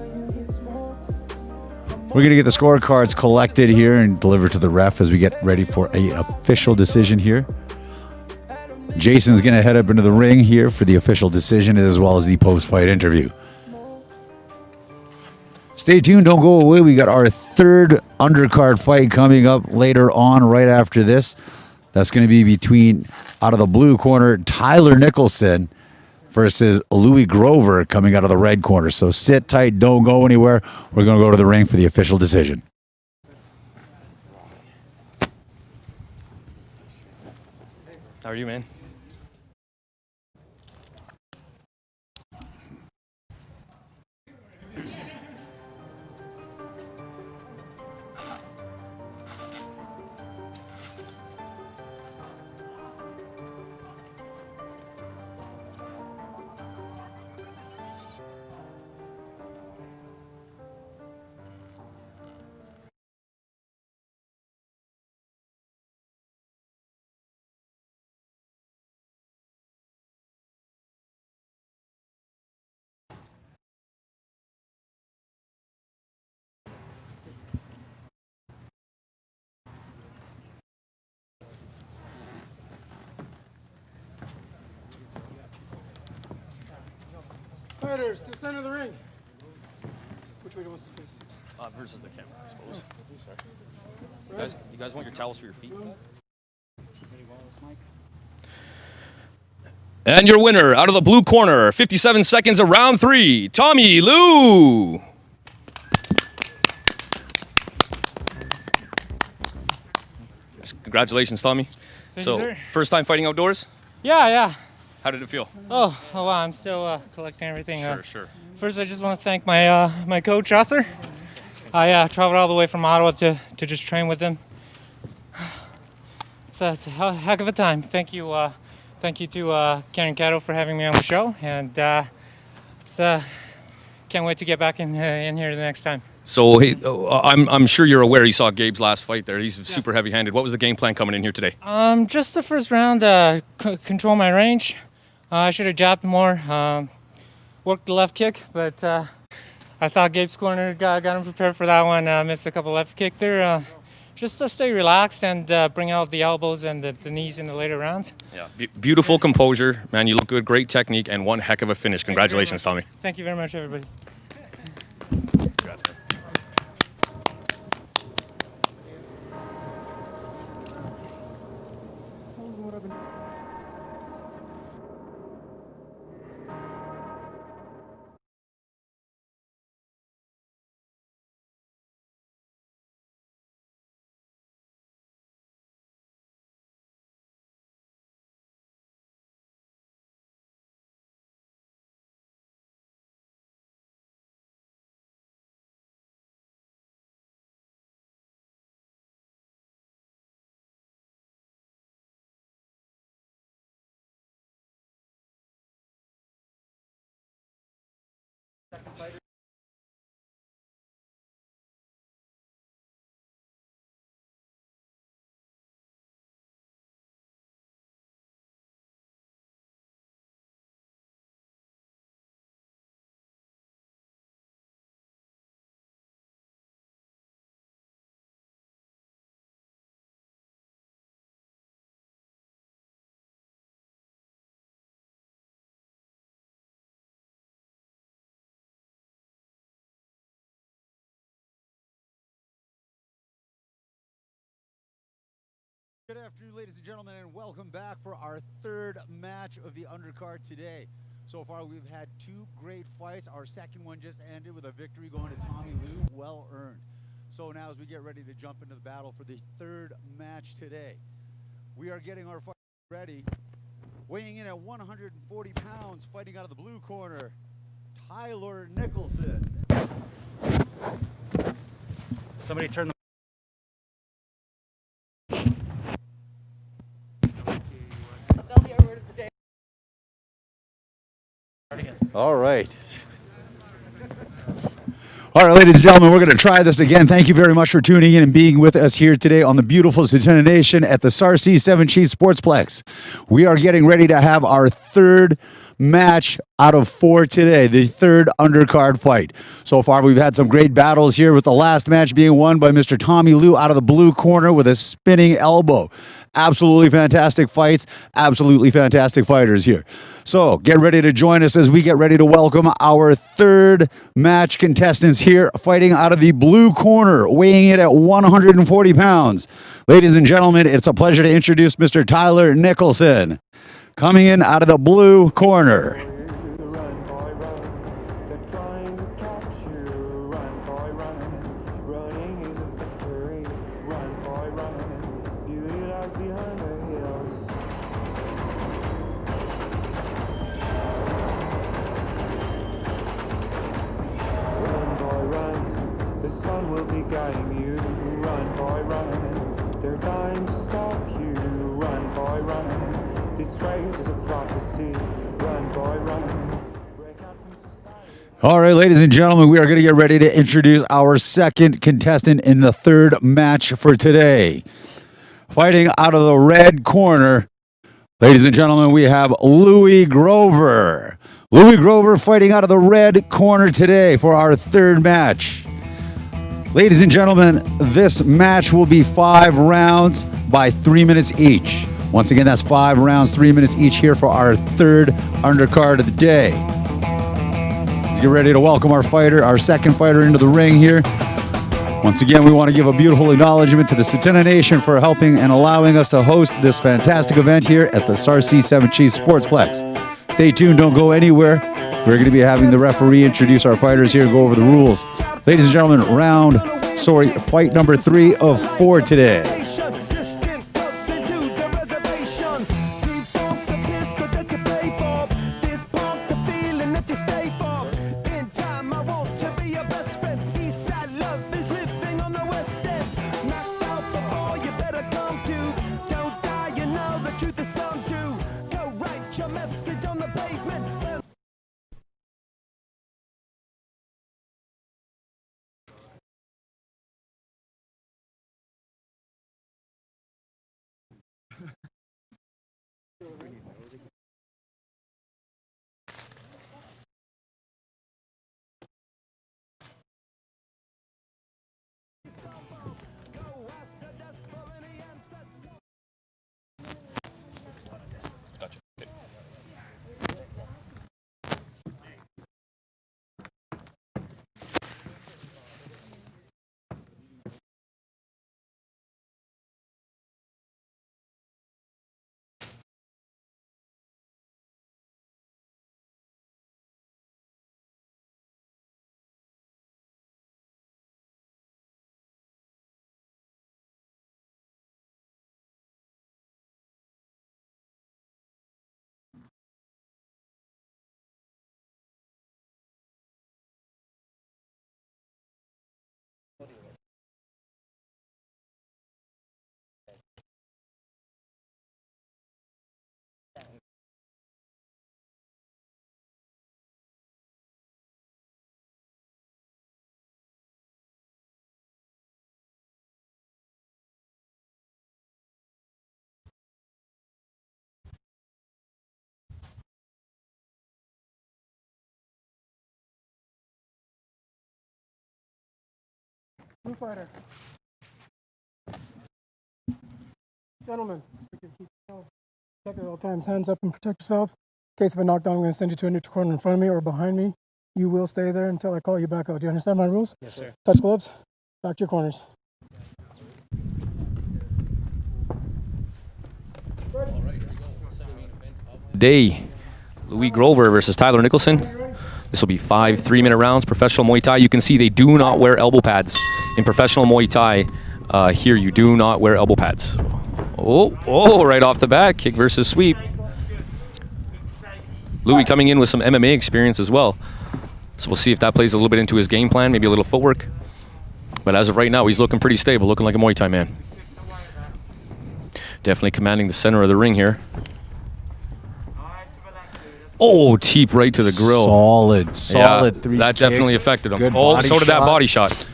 We're going to get the scorecards collected here and delivered to the ref as we get ready for an official decision here. Jason's going to head up into the ring here for the official decision as well as the post-fight interview. Stay tuned, don't go away. We got our third undercard fight coming up later on right after this. That's going to be between, out of the blue corner, Tyler Nicholson versus Louis Grover coming out of the red corner. So sit tight, don't go anywhere. We're going to go to the ring for the official decision. How are you, man? Fighters, to the center of the ring. Which way do you want us to face? Versus the camera, I suppose. You guys want your towels for your feet? And your winner, out of the blue corner, 57 seconds of round 3, Tommy Lou. Congratulations, Tommy. Thank So, you, sir. first time fighting outdoors? Yeah. How did it feel? Oh wow, I'm still collecting everything. Sure. First, I just want to thank my my coach, Arthur. I traveled all the way from Ottawa to just train with him. It's a heck of a time. Thank you to Karen Caddo for having me on the show, and can't wait to get back in here the next time. So, hey, I'm sure you're aware you saw Gabe's last fight there. He's super heavy-handed. What was the game plan coming in here today? Just the first round, control my range. I should have jabbed more, worked the left kick, but I thought Gabe's corner got him prepared for that one. Missed a couple left kick there. Just to stay relaxed and bring out the elbows and the knees in the later rounds. Yeah, beautiful composure, man. You look good, great technique, and one heck of a finish. Congratulations, Tommy. Thank you very much, everybody. Congrats, man. Good afternoon, ladies and gentlemen, and welcome back for our third match of the undercard today. So far, we've had 2 great fights. Our second one just ended with a victory going to Tommy Lou, well earned. So now as we get ready to jump into the battle for the third match today, we are getting our fight ready. Weighing in at 140 pounds, fighting out of the blue corner, Tyler Nicholson. Somebody turn the All right. All right, ladies and gentlemen, we're going to try this again. Thank you very much for tuning in and being with us here today on the beautiful Satuna Nation at the Sarcee 7 Chief Sportsplex. We are getting ready to have our third match out of 4 today, the third undercard fight. So far, we've had some great battles here, with the last match being won by Mr. Tommy Lou out of the blue corner with a spinning elbow. Absolutely fantastic fights, absolutely fantastic fighters here. So get ready to join us as we get ready to welcome our third match contestants here, fighting out of the blue corner, weighing in at 140 pounds. Ladies and gentlemen, it's a pleasure to introduce Mr. Tyler Nicholson. Coming in out of the blue corner. All right, ladies and gentlemen, we are going to get ready to introduce our second contestant in the third match for today. Fighting out of the red corner, ladies and gentlemen, we have Louis Grover. Louis Grover fighting out of the red corner today for our third match. Ladies and gentlemen, this match will be 5 rounds by 3 minutes each. Once again, that's 5 rounds, 3 minutes each here for our third undercard of the day. get ready to welcome our fighter, our second fighter into the ring here. Once again, we want to give a beautiful acknowledgement to the Tsuut'ina Nation for helping and allowing us to host this fantastic event here at the Sarcee 7 Chiefs Sportsplex. Stay tuned, don't go anywhere. We're going to be having the referee introduce our fighters here and go over the rules. Ladies and gentlemen, fight number 3 of 4 today. Blue fighter. Gentlemen, check at all times. Hands up and protect yourselves. In case of a knockdown, I'm going to send you to a neutral corner in front of me or behind me. You will stay there until I call you back out. Do you understand my rules? Yes, sir. Touch gloves. Back to your corners. Day, Louis Grover versus Tyler Nicholson. This will be 5 3-minute rounds. Professional Muay Thai. You can see they do not wear elbow pads. In professional Muay Thai, here you do not wear elbow pads. Oh, right off the bat, kick versus sweep. Louis coming in with some MMA experience as well. So we'll see if that plays a little bit into his game plan, maybe a little footwork. But as of right now, he's looking pretty stable, looking like a Muay Thai man. Definitely commanding the center of the ring here. Oh, teep right to the grill. Solid 3 that kicks. definitely affected him. Good So did that body shot.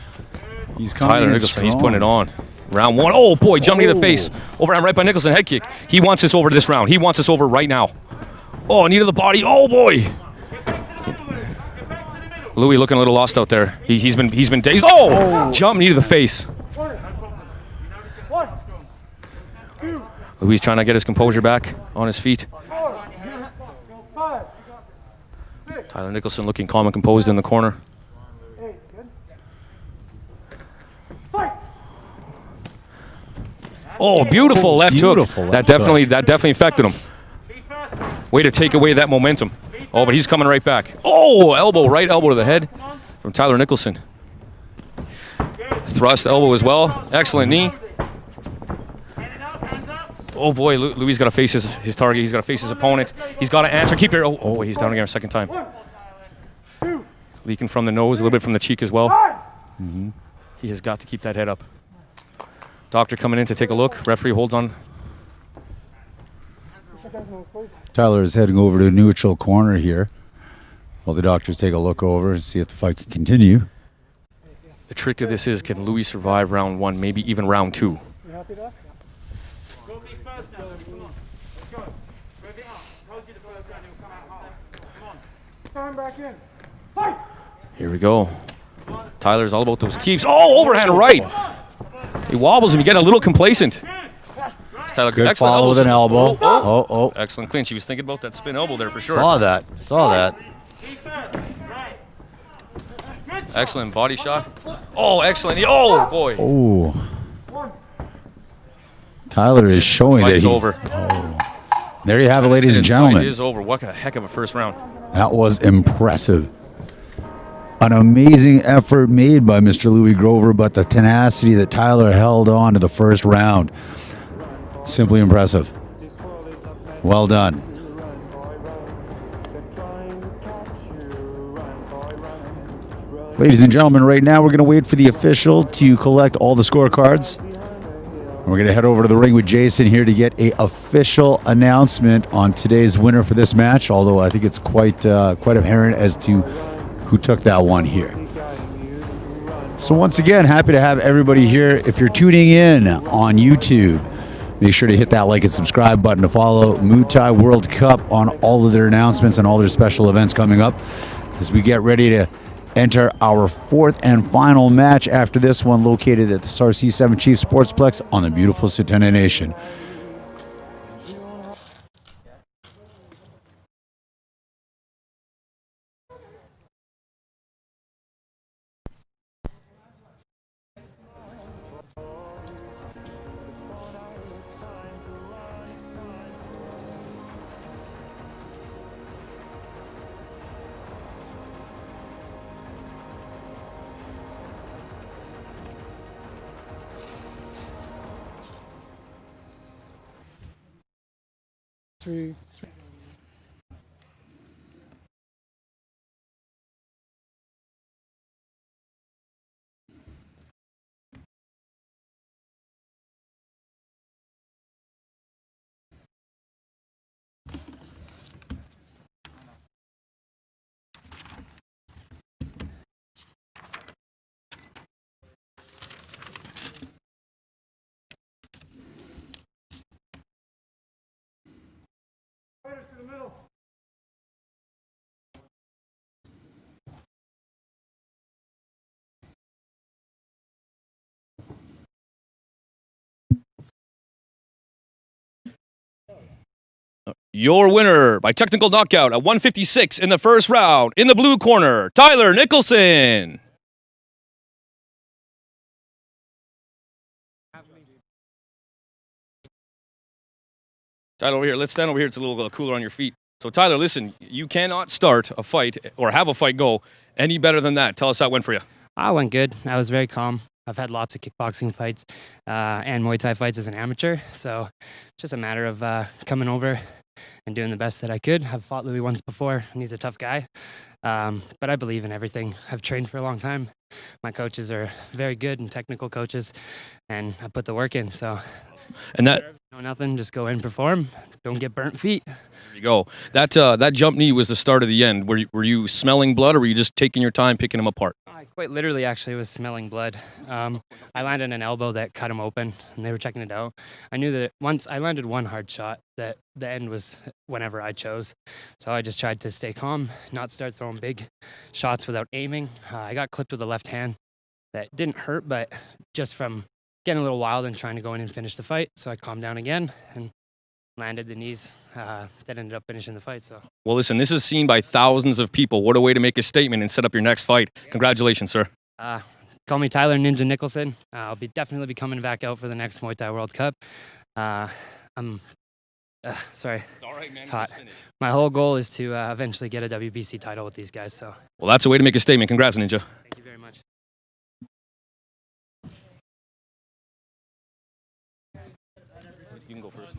He's coming Tyler in Nicholson, strong. he's putting it on. Round 1. Oh, boy, jumping to the face. Overhand right by Nicholson, head kick. He wants this over this round. He wants this over right now. Oh, knee to the body. Oh, boy. Louis looking a little lost out there. He's been dazed. Oh, jump, knee to the face. Louis trying to get his composure back on his feet. Tyler Nicholson looking calm and composed in the corner. Oh, beautiful left hook. That definitely affected him. Way to take away that momentum. Oh, but he's coming right back. Oh, right elbow to the head from Tyler Nicholson. Thrust elbow as well. Excellent knee. Oh boy, Louis got to face his target. He's got to face his opponent. He's got to answer. Keep your. Oh, he's down again a second time. Leaking from the nose, a little bit from the cheek as well. He has got to keep that head up. Doctor coming in to take a look. Referee holds on. Tyler is heading over to neutral corner here while the doctors take a look over and see if the fight can continue. The trick to this is, can Louis survive round 1, maybe even round 2? You happy there? Turn back in. Fight! Here we go. Tyler's all about those teeps. Oh, overhand right. He wobbles him. You get a little complacent. Tyler, good follow with an elbow. Excellent clinch. He was thinking about that spin elbow there for sure. Saw that. Excellent body shot. Oh, excellent. Oh, boy. Oh. Tyler is showing that Fight's he. over. Oh. There you have it, ladies and gentlemen. Fight is over. What a heck of a first round. That was impressive. An amazing effort made by Mr. Louis Grover, but the tenacity that Tyler held on to the first round, simply impressive. Well done. Ladies and gentlemen, right now we're going to wait for the official to collect all the scorecards. We're going to head over to the ring with Jason here to get a official announcement on today's winner for this match, although I think it's quite apparent as to who took that one here. So once again, happy to have everybody here. If you're tuning in on YouTube, make sure to hit that like and subscribe button to follow Muay Thai World Cup on all of their announcements and all their special events coming up as we get ready to enter our fourth and final match after this one, located at the Sarcee 7 Chief Sportsplex on the beautiful Sutena Nation. Three. Your winner by technical knockout at 156 in the first round, in the blue corner, Tyler Nicholson. Tyler, over here. Let's stand over here. It's a little cooler on your feet. So, Tyler, listen, you cannot start a fight or have a fight go any better than that. Tell us how it went for you. I went good. I was very calm. I've had lots of kickboxing fights and Muay Thai fights as an amateur. So, it's just a matter of coming over and doing the best that I could. I've fought Louis once before, and he's a tough guy. But I believe in everything. I've trained for a long time. My coaches are very good and technical coaches, and I put the work in. So, and that no nothing. Just go in, perform. Don't get burnt feet. There you go. That jump knee was the start of the end. Were you smelling blood, or were you just taking your time picking him apart? I quite literally actually was smelling blood. I landed an elbow that cut him open, and they were checking it out. I knew that once I landed one hard shot, that the end was whenever I chose. So I just tried to stay calm, not start throwing big shots without aiming. I got clipped with the left hand. That didn't hurt, but just from getting a little wild and trying to go in and finish the fight. So I calmed down again and landed the knees that ended up finishing the fight. So, well, listen, this is seen by thousands of people. What a way to make a statement and set up your next fight. Congratulations, sir. Call me Tyler Ninja Nicholson. I'll definitely be coming back out for the next Muay Thai World Cup. Sorry. It's all right, man. It's hot. My whole goal is to eventually get a WBC title with these guys. So. Well, that's a way to make a statement. Congrats, Ninja. Thank you very much. You can go first.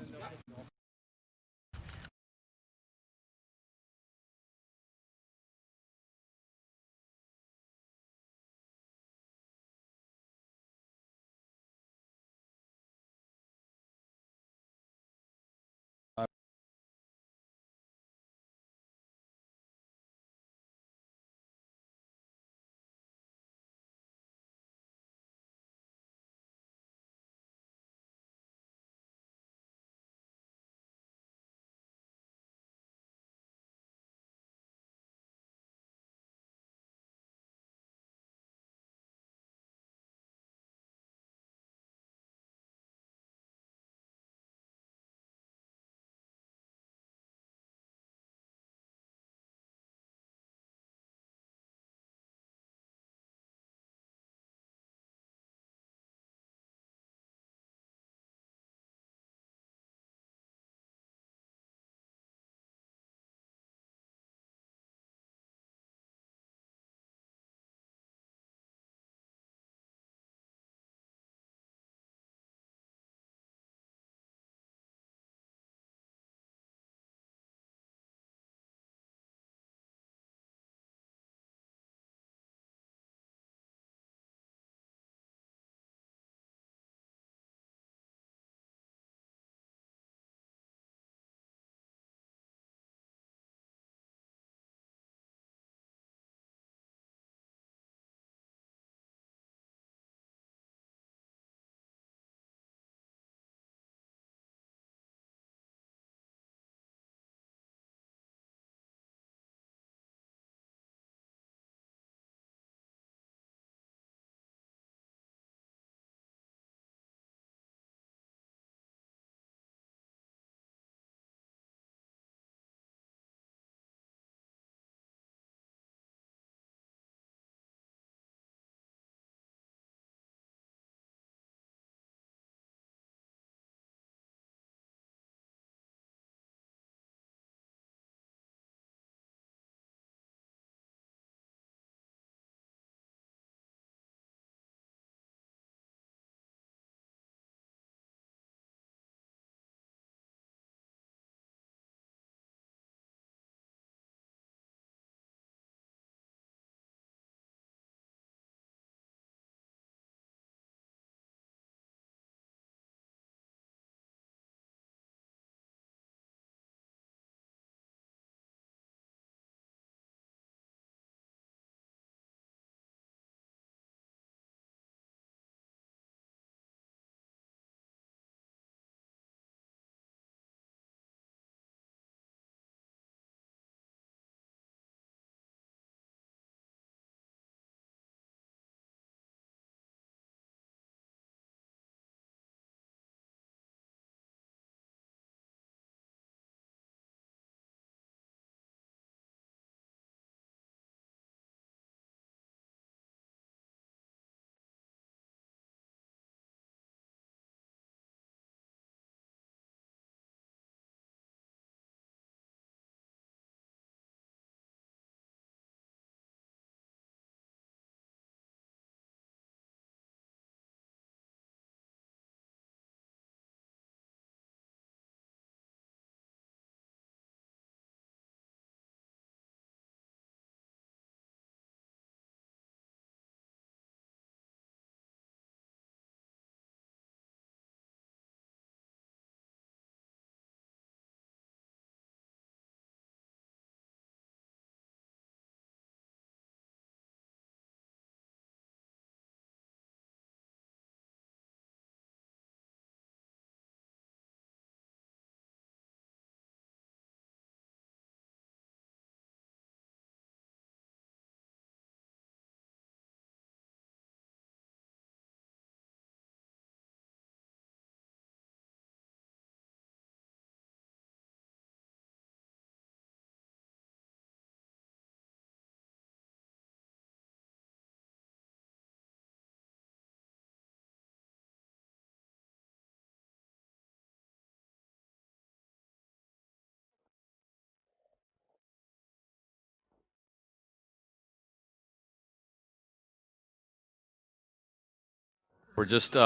We're just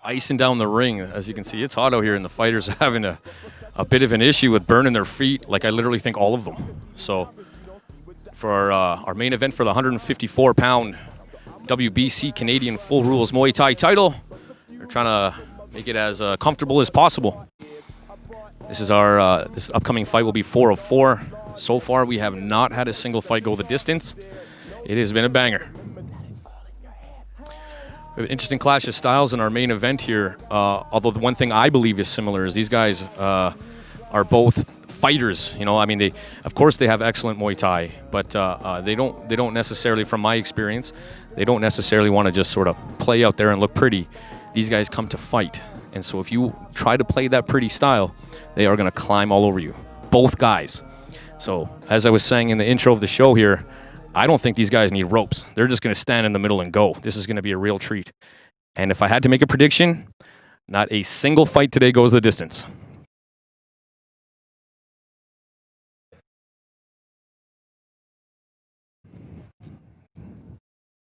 icing down the ring. As you can see, it's hot out here, and the fighters are having a bit of an issue with burning their feet, like I literally think all of them. So for our main event for the 154-pound WBC Canadian Full Rules Muay Thai title, we're trying to make it as comfortable as possible. This is our this upcoming fight will be 4 of 4. So far, we have not had a single fight go the distance. It has been a banger. We have an interesting clash of styles in our main event here. Although the one thing I believe is similar is these guys are both fighters. You know, I mean, of course they have excellent Muay Thai, but they don't necessarily, from my experience, they don't necessarily want to just sort of play out there and look pretty. These guys come to fight, and so if you try to play that pretty style, they are going to climb all over you. Both guys. So as I was saying in the intro of the show here, I don't think these guys need ropes. They're just going to stand in the middle and go. This is going to be a real treat. And if I had to make a prediction, not a single fight today goes the distance.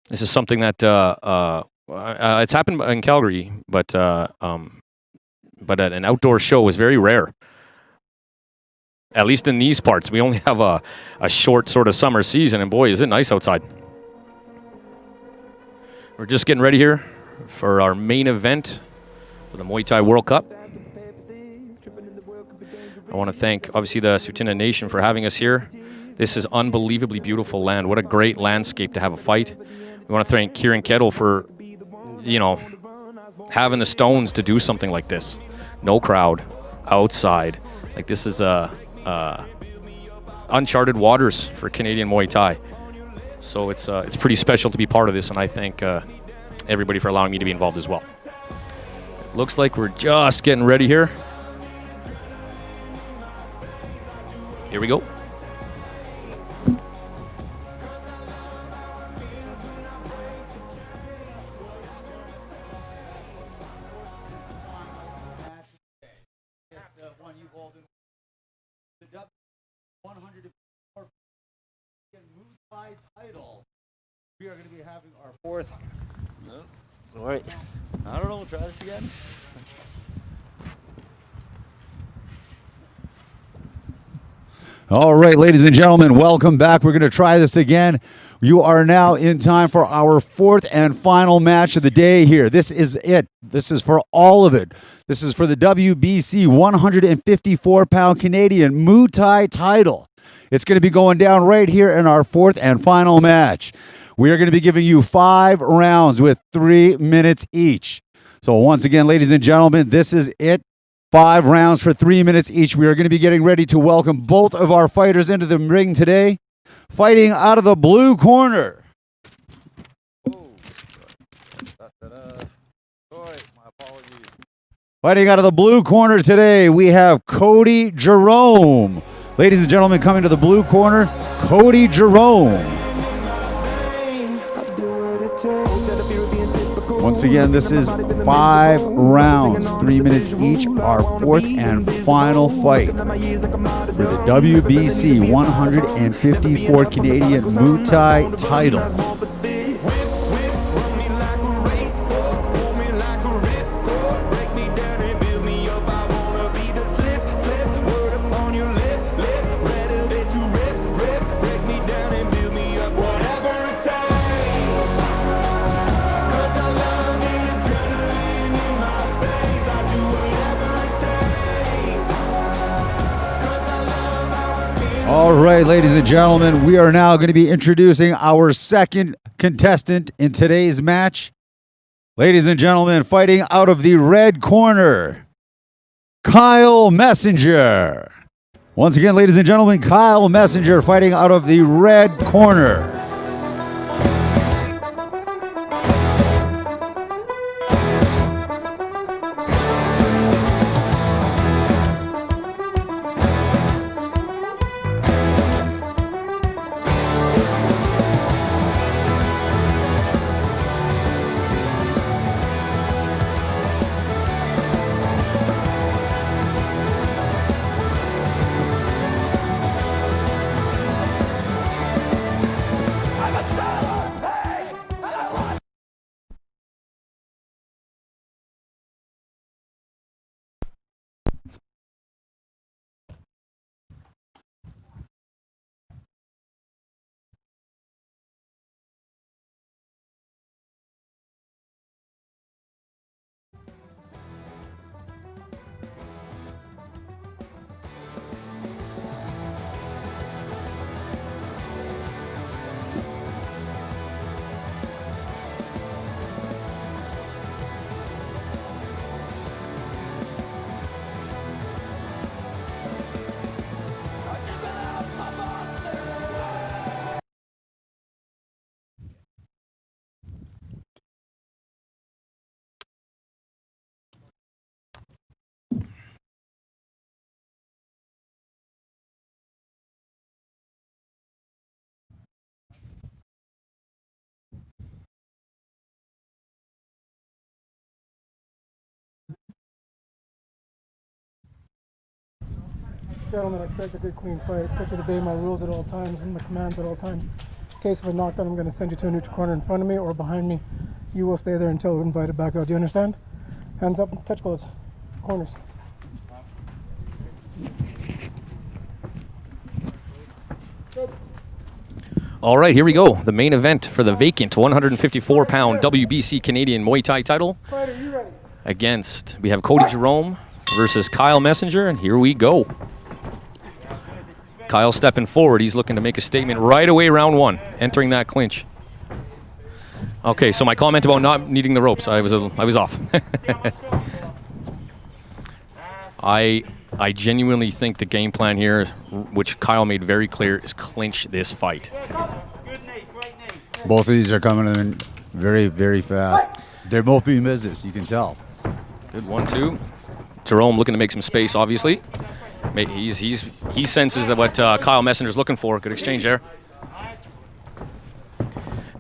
This is something that it's happened in Calgary, but at an outdoor show is very rare. At least in these parts, we only have a short sort of summer season, and boy, is it nice outside. We're just getting ready here for our main event for the Muay Thai World Cup. I want to thank, obviously, the Tsuut'ina Nation for having us here. This is unbelievably beautiful land. What a great landscape to have a fight. We want to thank Kieran Kettle for, you know, having the stones to do something like this. No crowd, outside. Like, this is uncharted waters for Canadian Muay Thai. So it's pretty special to be part of this, and I thank everybody for allowing me to be involved as well. It looks like we're just getting ready here. Here we go. Title. We are going to be having our 4th. No, sorry. I don't know. We'll try this again. All right, ladies and gentlemen, welcome back. We're going to try this again. You are now in time for our 4th and final match of the day here. This is it. This is for all of it. This is for the WBC 154-pound Canadian Muay Thai title. It's going to be going down right here in our 4th and final match. We are going to be giving you 5 rounds with 3 minutes each. So once again, ladies and gentlemen, this is it. 5 rounds for 3 minutes each. We are going to be getting ready to welcome both of our fighters into the ring today. Fighting out of the blue corner. Sorry, my apologies. Fighting out of the blue corner today, we have Cody Jerome. Ladies and gentlemen, coming to the blue corner, Cody Jerome. Once again, this is 5 rounds, 3 minutes each, our 4th and final fight for the WBC 154 Canadian Muay Thai title. All right, ladies and gentlemen, we are now going to be introducing our second contestant in today's match. Ladies and gentlemen, fighting out of the red corner, Kyle Messenger. Once again, ladies and gentlemen, Kyle Messenger fighting out of the red corner. Gentlemen, I expect a good, clean fight. I expect you to obey my rules at all times and my commands at all times. In case of a knockdown, I'm going to send you to a neutral corner in front of me or behind me. You will stay there until invited back out. Do you understand? Hands up, touch gloves. Corners. All right, here we go. The main event for the vacant 154-pound WBC Canadian Muay Thai title. Against, we have Cody Jerome versus Kyle Messenger, and here we go. Kyle stepping forward. He's looking to make a statement right away, round one, entering that clinch. Okay, so my comment about not needing the ropes, I was off. I genuinely think the game plan here, which Kyle made very clear, is clinch this fight. Both of these are coming in very, very fast. They're both being business, you can tell. Good 1-2. Jerome looking to make some space, obviously. He senses that what Kyle Messenger's looking for. Good exchange there.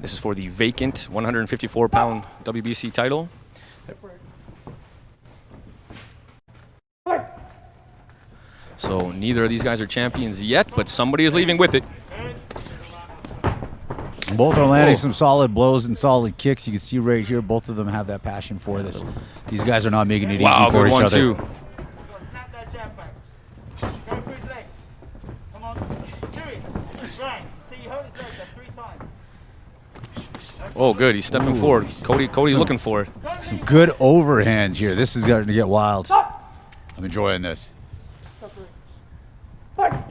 This is for the vacant 154-pound WBC title. So neither of these guys are champions yet, but somebody is leaving with it. Both are landing some solid blows and solid kicks. You can see right here, both of them have that passion for this. These guys are not making it easy for each other. Wow, oh, good. He's stepping forward. Cody looking for it. Some good overhands here. This is going to get wild. I'm enjoying this.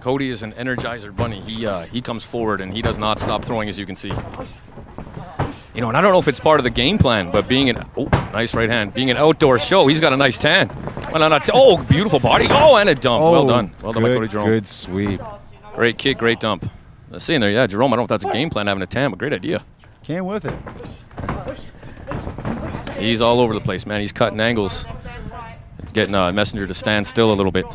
Cody is an energizer bunny. He comes forward and he does not stop throwing, as you can see. You know, and I don't know if it's part of the game plan, but being nice right hand. Being an outdoor show, he's got a nice tan. Well, beautiful body. Oh, and a dump. Well done. Well done by Cody Jerome. Good sweep. Great kick, great dump. Let's see in there, yeah, Jerome, I don't know if that's a game plan having a tan, but great idea. Came with it. He's all over the place, man. He's cutting angles. Getting Messenger to stand still a little bit.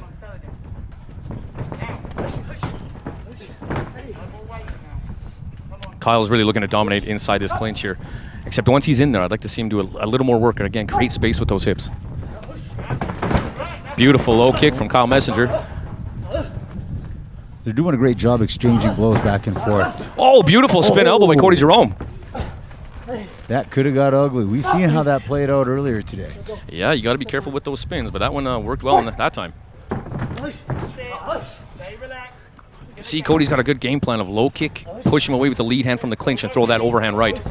Kyle's really looking to dominate inside this clinch here. Except once he's in there, I'd like to see him do a little more work and, again, create space with those hips. Beautiful low kick from Kyle Messenger. They're doing a great job exchanging blows back and forth. Oh, beautiful spin elbow by Cody Jerome. That could have got ugly. We seen how that played out earlier today. Yeah, you got to be careful with those spins, but that one worked well that time. You see, Cody's got a good game plan of low kick, push him away with the lead hand from the clinch, and throw that overhand right.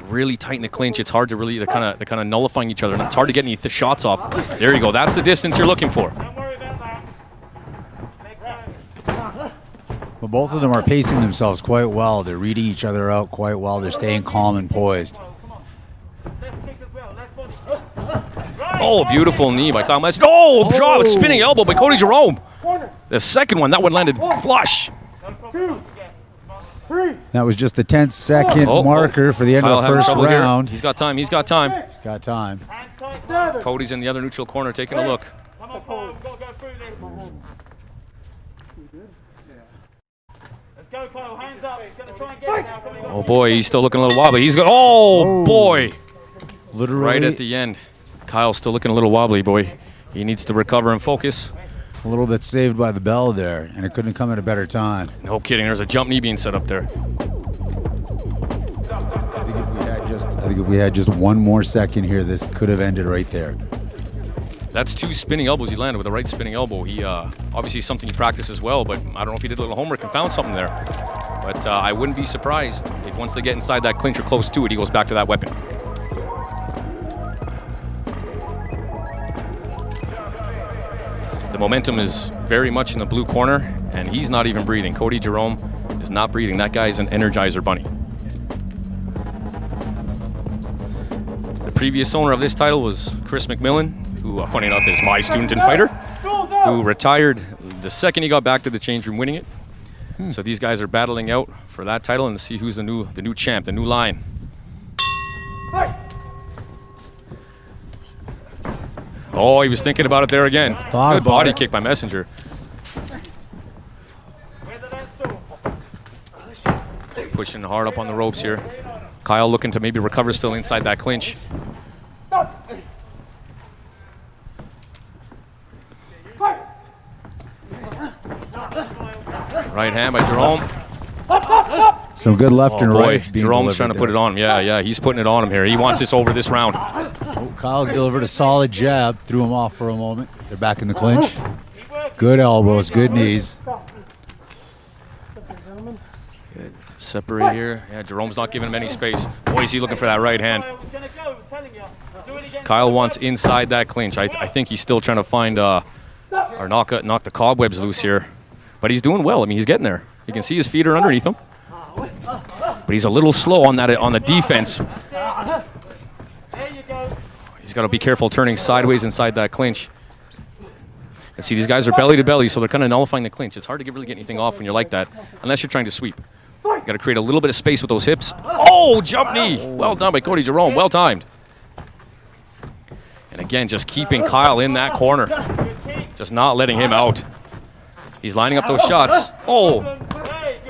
Really tight in the clinch. It's hard to really they're kind of nullifying each other, and it's hard to get any shots off. There you go. That's the distance you're looking for. But both of them are pacing themselves quite well. They're reading each other out quite well. They're staying calm and poised. Oh, beautiful knee by Kyle Messenger. Oh, draw, spinning elbow by Cody Jerome. The second one, that one landed flush. 2, 3. That was just the 10-second marker for the end of the first round. He's got time. He's got time. He's got time. Cody's in the other neutral corner taking a look. Oh boy, he's still looking a little wobbly. He's got. Oh boy! Literally right at the end. Kyle's still looking a little wobbly, boy. He needs to recover and focus. A little bit saved by the bell there, and it couldn't come at a better time. No kidding. There's a jump knee being set up there. I think if we had just one more second here, this could have ended right there. That's 2 spinning elbows he landed with a right spinning elbow. He obviously something he practices well, but I don't know if he did a little homework and found something there. But I wouldn't be surprised if once they get inside that clinch or close to it, he goes back to that weapon. The momentum is very much in the blue corner, and he's not even breathing. Cody Jerome is not breathing. That guy is an energizer bunny. The previous owner of this title was Chris McMillan, who, funny enough, is my student and fighter, who retired the second he got back to the change room winning it. So these guys are battling out for that title and to see who's the new champ, the new lion. Oh, he was thinking about it there again. Good body kick by Messenger. Pushing hard up on the ropes here. Kyle looking to maybe recover still inside that clinch. Right hand by Jerome. Some good left and boy, rights being Jerome's delivered trying to put there. it on him. Yeah, he's putting it on him here. He wants this over this round. Oh, Kyle delivered a solid jab, threw him off for a moment. They're back in the clinch. Good elbows, good knees. Good. Separate here. Yeah, Jerome's not giving him any space. Boy, is he looking for that right hand. Kyle wants inside that clinch. I think he's still trying to find or knock the cobwebs loose here. But he's doing well. I mean, he's getting there. You can see his feet are underneath him. But he's a little slow on the defense. He's got to be careful turning sideways inside that clinch. And see, these guys are belly to belly, so they're kind of nullifying the clinch. It's hard to really get anything off when you're like that, unless you're trying to sweep. You got to create a little bit of space with those hips. Oh, jump knee. Well done by Cody Jerome. Well timed. And again, just keeping Kyle in that corner. Just not letting him out. He's lining up those shots. Oh,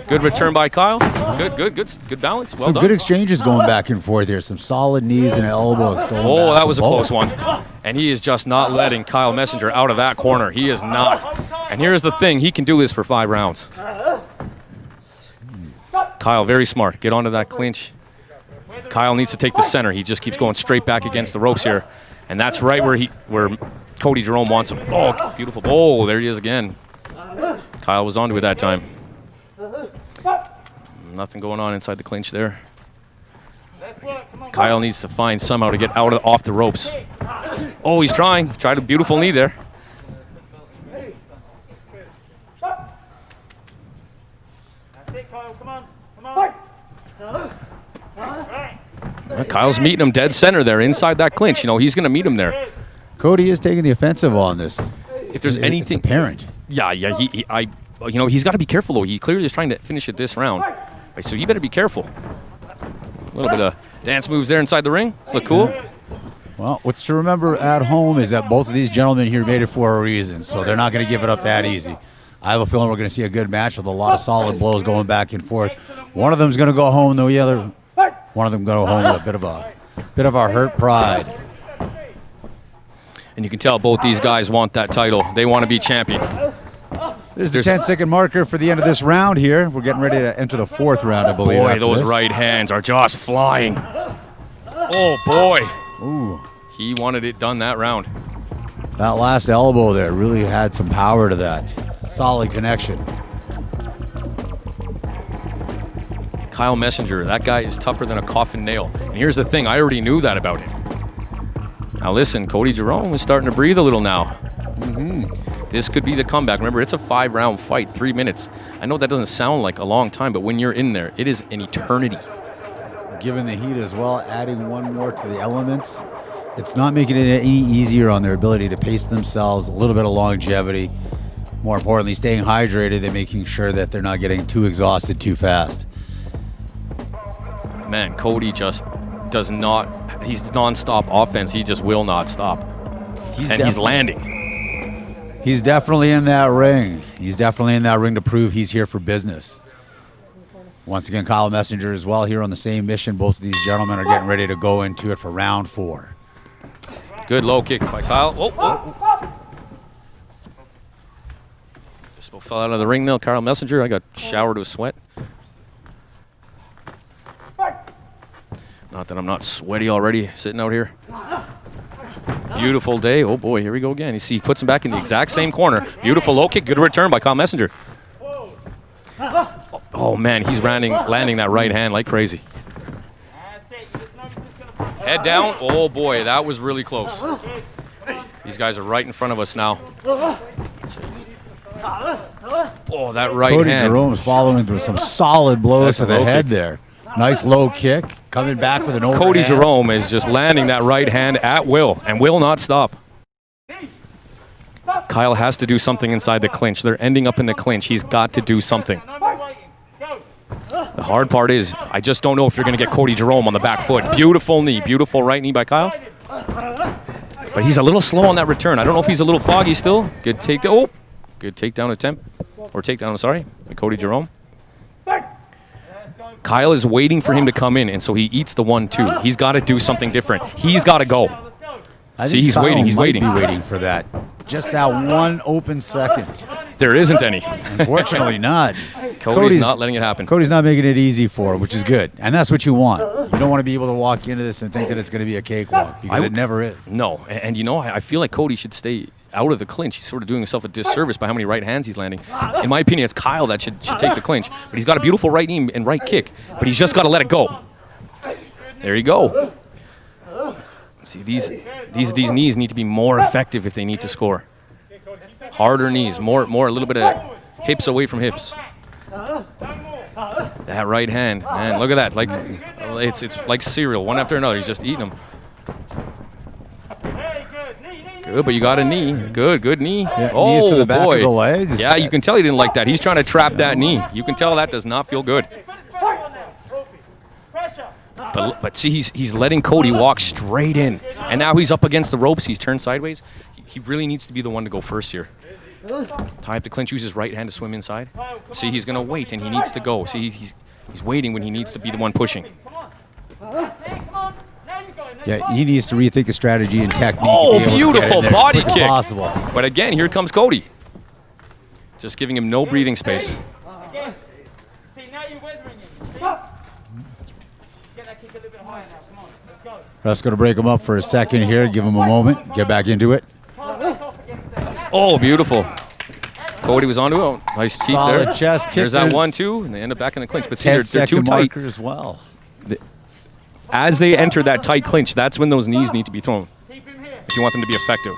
good return by Kyle. Good balance. Well Some done. good exchanges going back and forth here. Some solid knees and elbows going Oh, back that was a and close forth. one. And he is just not letting Kyle Messenger out of that corner. He is not. And here's the thing. He can do this for 5 rounds. Kyle, very smart. Get onto that clinch. Kyle needs to take the center. He just keeps going straight back against the ropes here. And that's right where Cody Jerome wants him. Oh, beautiful. Oh, there he is again. Kyle was onto it that time. Nothing going on inside the clinch there. Kyle needs to find somehow to get off the ropes. Oh, he's trying. He tried a beautiful knee there. Kyle's meeting him dead center there inside that clinch. You know, he's going to meet him there. Cody is taking the offensive on this. If there's anything it's apparent. Yeah, he's got to be careful though. He clearly is trying to finish it this round. Right, so you better be careful. A little bit of dance moves there inside the ring. Look cool. Well, what's to remember at home is that both of these gentlemen here made it for a reason, so they're not going to give it up that easy. I have a feeling we're going to see a good match with a lot of solid blows going back and forth. One of them's going to go home, though the other one of them going to go home with a bit of a hurt pride. And you can tell both these guys want that title. They want to be champion. There's the 10-second marker for the end of this round here. We're getting ready to enter the 4th round, I believe. Boy, those right hands are just flying. Oh, boy. Ooh. He wanted it done that round. That last elbow there really had some power to that. Solid connection. Kyle Messenger, that guy is tougher than a coffin nail. And here's the thing, I already knew that about him. Now listen, Cody Jerome is starting to breathe a little now. This could be the comeback. Remember, it's a 5-round fight, 3 minutes. I know that doesn't sound like a long time, but when you're in there, it is an eternity. Given the heat as well, adding one more to the elements, it's not making it any easier on their ability to pace themselves, a little bit of longevity. More importantly, staying hydrated and making sure that they're not getting too exhausted too fast. Man, Cody just does not, he's non-stop offense. He just will not stop. He's landing. He's definitely in that ring. He's definitely in that ring to prove he's here for business. Once again, Kyle Messenger as well here on the same mission. Both of these gentlemen are getting ready to go into it for round 4. Good low kick by Kyle. Oh. Just about fell out of the ring now. Kyle Messenger, I got showered with sweat. Not that I'm not sweaty already sitting out here. Beautiful day. Oh boy, here we go again. You see, he puts him back in the exact same corner. Beautiful low kick. Good return by Kyle Messenger. Oh man, he's landing that right hand like crazy. Head down. Oh boy, that was really close. These guys are right in front of us now. Oh, that right Cody hand. Jerome's following through some solid blows That's to a the low head kick. there. Nice low kick, coming back with an overhand. Cody Jerome is just landing that right hand at will and will not stop. Kyle has to do something inside the clinch. They're ending up in the clinch. He's got to do something. The hard part is, I just don't know if you're going to get Cody Jerome on the back foot. Beautiful knee, beautiful right knee by Kyle. But he's a little slow on that return. I don't know if he's a little foggy still. Good takedown. Oh, good takedown attempt. Or takedown, I'm sorry, by Cody Jerome. Kyle is waiting for him to come in, and so he eats the 1-2. He's got to do something different. He's got to go. I See, think he's Kyle waiting. He's might waiting. be waiting for that. Just that one open second. There isn't any. Unfortunately not. Cody's not letting it happen. Cody's not making it easy for him, which is good. And that's what you want. You don't want to be able to walk into this and think that it's going to be a cakewalk, because it never is. No, and you know, I feel like Cody should stay out of the clinch. He's sort of doing himself a disservice by how many right hands he's landing. In my opinion, it's Kyle that should take the clinch. But he's got a beautiful right knee and right kick, but he's just got to let it go. There you go. See, these knees need to be more effective if they need to score. Harder knees, more a little bit of hips away from hips. That right hand, man, look at that. Like it's like cereal, one after another. He's just eating them. Good, but you got a knee. Good knee. Yeah, knees to the back of the legs. Yeah, you can tell he didn't like that. He's trying to trap that knee. You can tell that does not feel good. But see, he's letting Cody walk straight in. And now he's up against the ropes. He's turned sideways. He really needs to be the one to go first here. Tie up the clinch, use his right hand to swim inside. See, he's going to wait, and he needs to go. See, he's waiting when he needs to be the one pushing. Yeah, he needs to rethink his strategy and technique. Oh, beautiful body kick. Possible. But again, here comes Cody. Just giving him no breathing space. See, now you're weathering it. Get that kick a little bit higher now. Come on, let's go. Ref's going to break him up for a second here. Give him a moment. Get back into it. Oh, beautiful. Cody was onto it. Nice teeth Solid there. chest kick. There's that 1-2, and they end up back in the clinch. But see, they're too tight. Marker as well. As they enter that tight clinch, that's when those knees need to be thrown if you want them to be effective.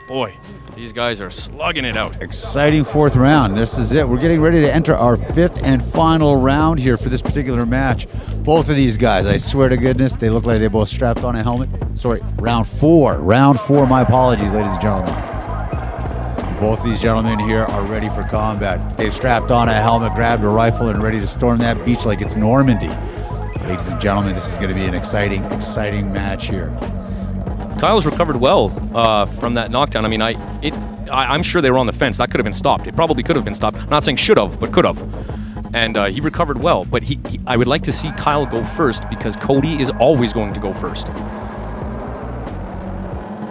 Boy, these guys are slugging it out. Exciting fourth round. This is it. We're getting ready to enter our fifth and final round here for this particular match. Both of these guys, I swear to goodness, they look like they both strapped on a helmet. Sorry, round four. Round four, my apologies, ladies and gentlemen. Both these gentlemen here are ready for combat. They've strapped on a helmet, grabbed a rifle, and ready to storm that beach like it's Normandy. Ladies and gentlemen, this is going to be an exciting, exciting match here. Kyle's recovered well from that knockdown. I mean, I'm sure they were on the fence. That could have been stopped. It probably could have been stopped. I'm not saying should have, but could have. And he recovered well. But I would like to see Kyle go first, because Cody is always going to go first.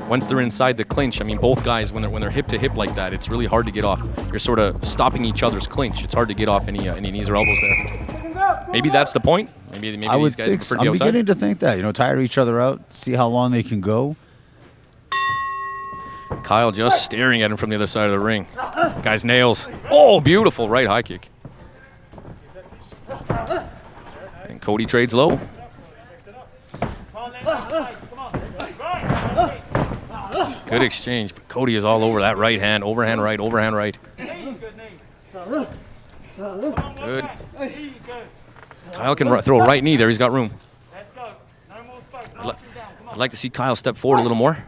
Once they're inside the clinch, I mean, both guys, when they're hip to hip like that, it's really hard to get off. You're sort of stopping each other's clinch. It's hard to get off any knees or elbows there. Maybe that's the point. Maybe I would these guys think prefer so. to be I'm outside. beginning to think that, tire each other out, see how long they can go. Kyle just staring at him from the other side of the ring. Guy's nails. Oh, beautiful right high kick. And Cody trades low. Good exchange, but Cody is all over that right hand. Overhand right, overhand right. Good. Kyle can throw a right knee there. He's got room. I'd like to see Kyle step forward a little more.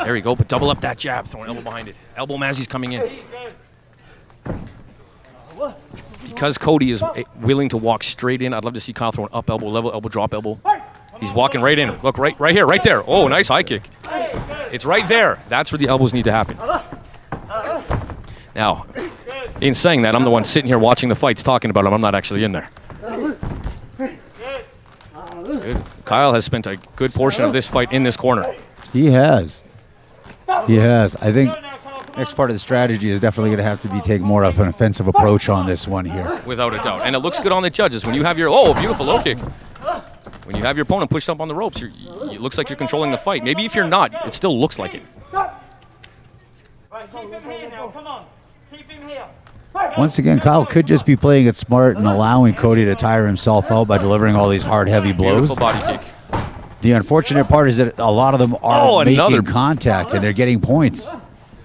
There we go, but double up that jab. Throw an elbow behind it. Elbow Mazzy's coming in. Because Cody is willing to walk straight in, I'd love to see Kyle throw an up elbow, level elbow, drop elbow. He's walking right in. Look, right here, right there. Oh, nice high kick. It's right there. That's where the elbows need to happen. Now, in saying that, I'm the one sitting here watching the fights, talking about them. I'm not actually in there. Good. Kyle has spent a good portion of this fight in this corner. He has. He has. I think next part of the strategy is definitely going to have to be take more of an offensive approach on this one here. Without a doubt. And it looks good on the judges. When you have your, beautiful low kick. When you have your opponent pushed up on the ropes, it looks like you're controlling the fight. Maybe if you're not, it still looks like it. Keep him here now, come on. Keep him here. Once again, Kyle could just be playing it smart and allowing Cody to tire himself out by delivering all these hard, heavy blows. Beautiful body kick. The unfortunate part is that a lot of them are making contact and they're getting points.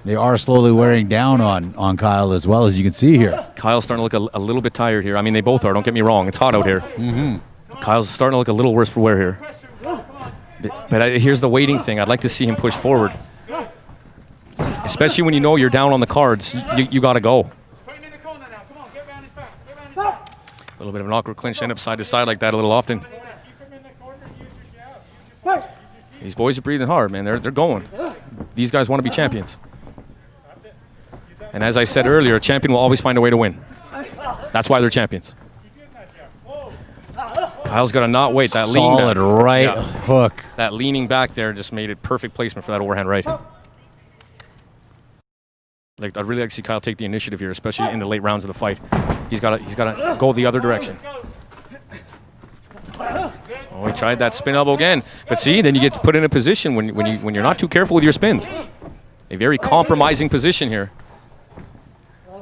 They are slowly wearing down on Kyle as well, as you can see here. Kyle's starting to look a little bit tired here. I mean, they both are. Don't get me wrong. It's hot out here. Kyle's starting to look a little worse for wear here. But here's the waiting thing. I'd like to see him push forward. Especially when you know you're down on the cards. You got to go. A little bit of an awkward clinch. End up side to side like that a little often. These boys are breathing hard, man. They're going. These guys want to be champions. And as I said earlier, a champion will always find a way to win. That's why they're champions. Kyle's got to not wait. That solid right hook. That leaning back there just made it perfect placement for that overhand right. Like, I'd really like to see Kyle take the initiative here, especially in the late rounds of the fight. He's got to go the other direction. Oh, he tried that spin elbow again. But see, then you get put in a position when you're not too careful with your spins. A very compromising position here. A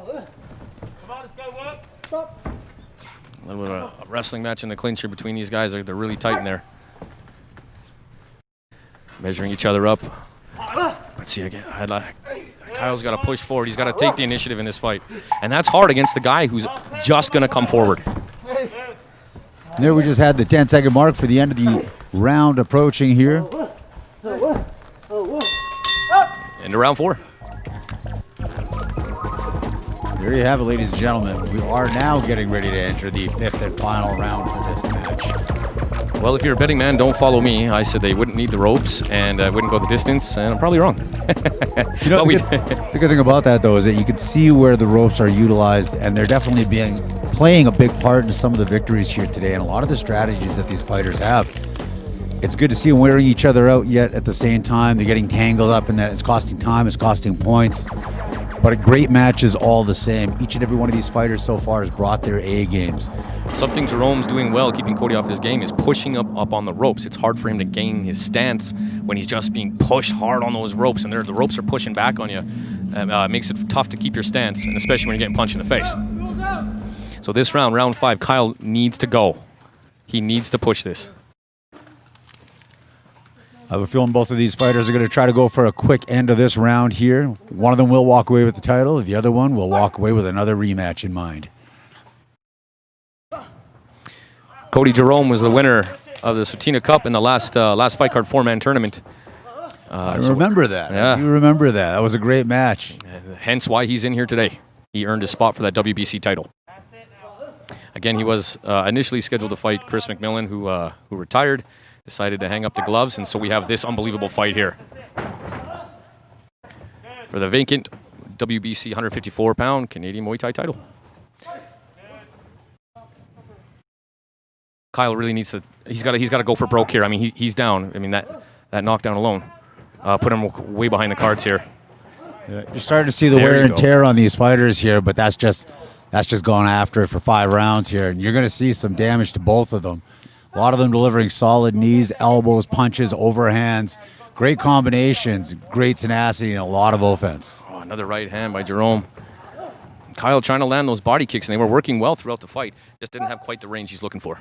little bit of a wrestling match in the clinch here between these guys. They're really tight in there. Measuring each other up. Let's see again. Kyle's got to push forward. He's got to take the initiative in this fight. And that's hard against the guy who's just going to come forward. And there we just had the 10-second mark for the end of the round approaching here. Into round 4. There you have it, ladies and gentlemen. We are now getting ready to enter the 5th and final round for this match. Well, if you're a betting man, don't follow me. I said they wouldn't need the ropes and wouldn't go the distance, and I'm probably wrong. You know, the good thing about that, though, is that you can see where the ropes are utilized, and they're definitely playing a big part in some of the victories here today, and a lot of the strategies that these fighters have. It's good to see them wearing each other out, yet at the same time, they're getting tangled up in that. It's costing time, it's costing points. But a great match is all the same. Each and every one of these fighters so far has brought their A games. Something Jerome's doing well, keeping Cody off his game, is pushing up on the ropes. It's hard for him to gain his stance when he's just being pushed hard on those ropes, and the ropes are pushing back on you. It makes it tough to keep your stance, and especially when you're getting punched in the face. So this round, round 5, Kyle needs to go. He needs to push this. I have a feeling both of these fighters are going to try to go for a quick end of this round here. One of them will walk away with the title. The other one will walk away with another rematch in mind. Cody Jerome was the winner of the Sutina Cup in the last fight card 4-man tournament. I remember that. Yeah. You remember that. That was a great match. Hence why he's in here today. He earned his spot for that WBC title. Again, he was initially scheduled to fight Chris McMillan, who retired. Decided to hang up the gloves, and so we have this unbelievable fight here. For the vacant WBC 154-pound Canadian Muay Thai title. Kyle really needs to, he's got to go for broke here. I mean, he's down. I mean, that knockdown alone put him way behind the cards here. Yeah, you're starting to see the wear and tear on these fighters here, but that's just going after it for 5 rounds here, and you're going to see some damage to both of them. A lot of them delivering solid knees, elbows, punches, overhands. Great combinations, great tenacity, and a lot of offense. Oh, another right hand by Jerome. Kyle trying to land those body kicks, and they were working well throughout the fight. Just didn't have quite the range he's looking for.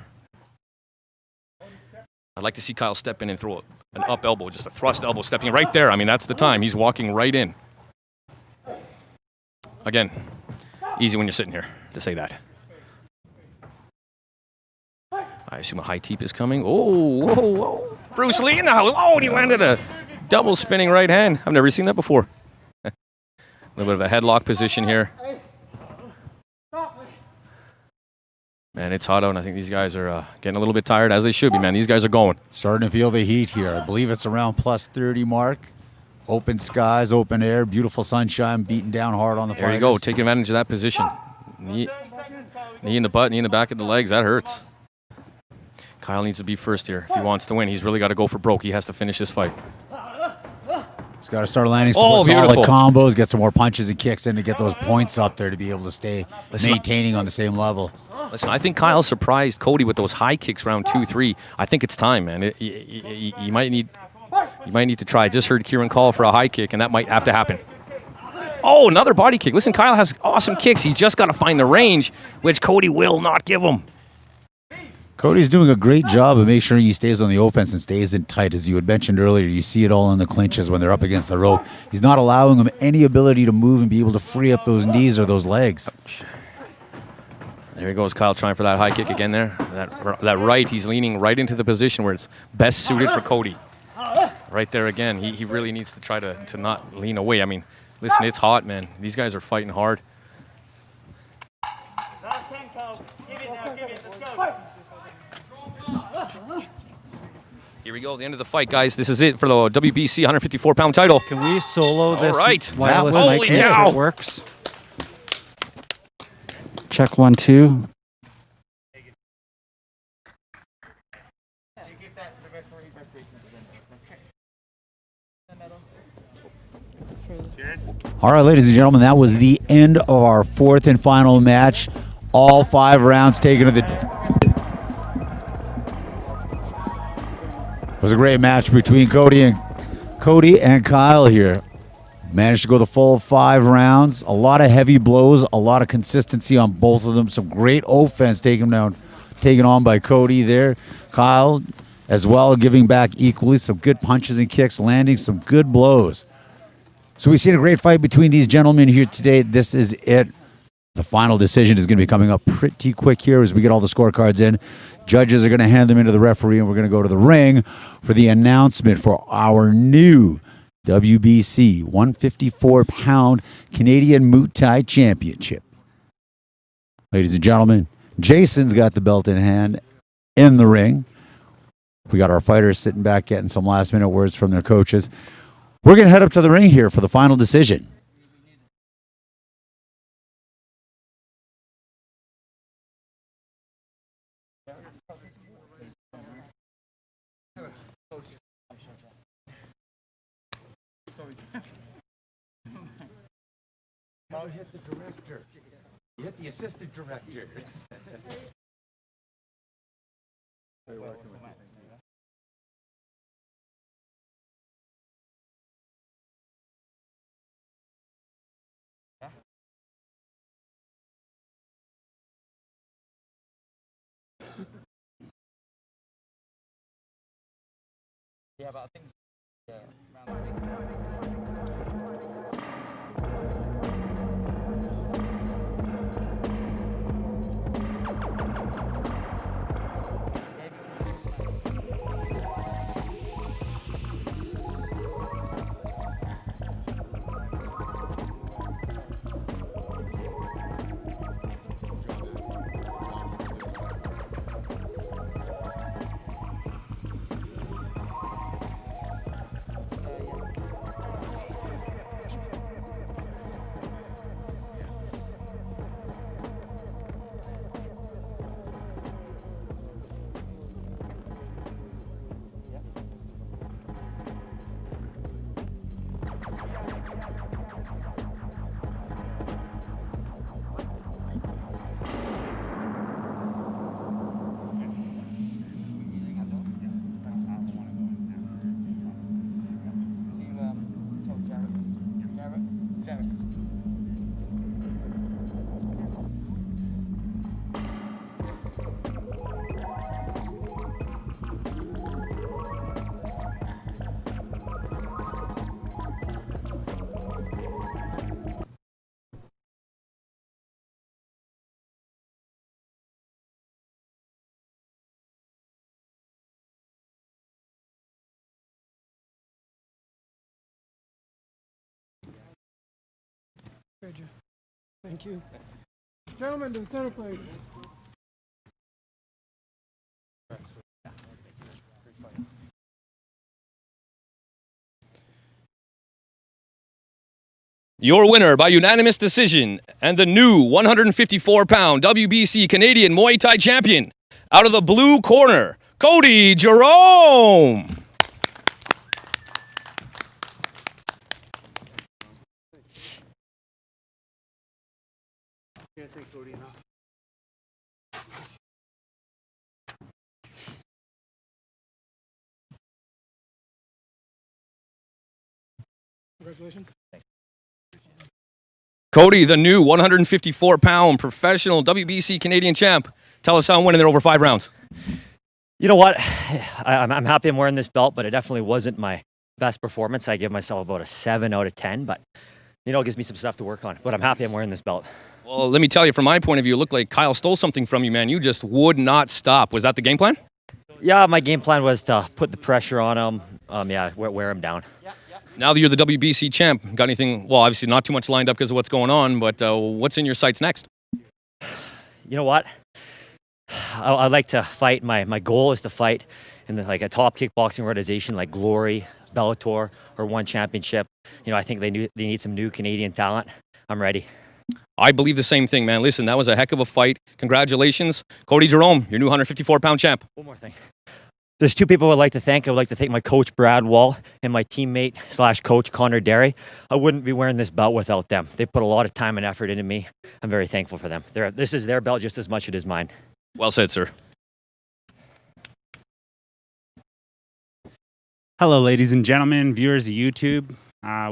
I'd like to see Kyle step in and throw an up elbow, just a thrust elbow stepping right there. I mean, that's the time. He's walking right in. Again, easy when you're sitting here to say that. I assume a high teep is coming. Oh, whoa, whoa. Bruce Lee in the house. Oh, and he landed a double spinning right hand. I've never seen that before. A little bit of a headlock position here. Man, it's hot out, and I think these guys are getting a little bit tired, as they should be, man. These guys are going. Starting to feel the heat here. I believe it's around plus 30 mark. Open skies, open air, beautiful sunshine, beating down hard on the fighters. There you go. Take advantage of that position. Knee in the butt, knee in the back of the legs. That hurts. Kyle needs to be first here if he wants to win. He's really got to go for broke. He has to finish this fight. He's got to start landing some more solid combos, get some more punches and kicks in to get those points up there to be able to stay maintaining on the same level. Listen, I think Kyle surprised Cody with those high kicks round 2, 3. I think it's time, man. You might need to try. I just heard Kieran call for a high kick, and that might have to happen. Oh, another body kick. Listen, Kyle has awesome kicks. He's just got to find the range, which Cody will not give him. Cody's doing a great job of making sure he stays on the offense and stays in tight. As you had mentioned earlier, you see it all in the clinches when they're up against the rope. He's not allowing them any ability to move and be able to free up those knees or those legs. There he goes, Kyle trying for that high kick again there. That right, he's leaning right into the position where it's best suited for Cody. Right there again, he really needs to try to not lean away. I mean, listen, it's hot, man. These guys are fighting hard. Here we go, the end of the fight, guys. This is it for the WBC 154-pound title. Can we solo this? All right. Wireless Holy mic cow. if it works. Check 1, 2. All right, ladies and gentlemen, that was the end of our fourth and final match. All 5 rounds taken to the distance. It was a great match between Cody and Kyle here. Managed to go the full 5 rounds. A lot of heavy blows, a lot of consistency on both of them. Some great offense taken on by Cody there. Kyle as well giving back equally. Some good punches and kicks, landing some good blows. So we've seen a great fight between these gentlemen here today. This is it. The final decision is going to be coming up pretty quick here as we get all the scorecards in. Judges are going to hand them into the referee, and we're going to go to the ring for the announcement for our new WBC 154-pound Canadian Muay Thai Championship. Ladies and gentlemen, Jason's got the belt in hand in the ring. We got our fighters sitting back getting some last-minute words from their coaches. We're going to head up to the ring here for the final decision. Now hit the director. You hit the assistant director. Yeah, but I think Thank you. Gentlemen, to the center, please. Your winner by unanimous decision and the new 154-pound WBC Canadian Muay Thai champion, out of the blue corner, Cody Jerome. Can't thank Cody enough. Congratulations. Cody, the new 154-pound professional WBC Canadian champ. Tell us how I'm winning there over 5 rounds. You know what? I'm happy I'm wearing this belt, but it definitely wasn't my best performance. I give myself about a 7 out of 10, but you know, it gives me some stuff to work on. But I'm happy I'm wearing this belt. Well, let me tell you, from my point of view, it looked like Kyle stole something from you, man. You just would not stop. Was that the game plan? Yeah, my game plan was to put the pressure on him. Wear him down. Now that you're the WBC champ, got anything, well, obviously not too much lined up because of what's going on, but what's in your sights next? You know what? I'd like to fight. My goal is to fight in a top kickboxing organization like Glory, Bellator, or One Championship. You know, I think they need some new Canadian talent. I'm ready. I believe the same thing, man. Listen, that was a heck of a fight. Congratulations. Cody Jerome, your new 154-pound champ. One more thing. There's two people I'd like to thank. I would like to thank my coach, Brad Wall, and my teammate / coach, Connor Derry. I wouldn't be wearing this belt without them. They put a lot of time and effort into me. I'm very thankful for them. This is their belt just as much as it is mine. Well said, sir. Hello, ladies and gentlemen, viewers of YouTube.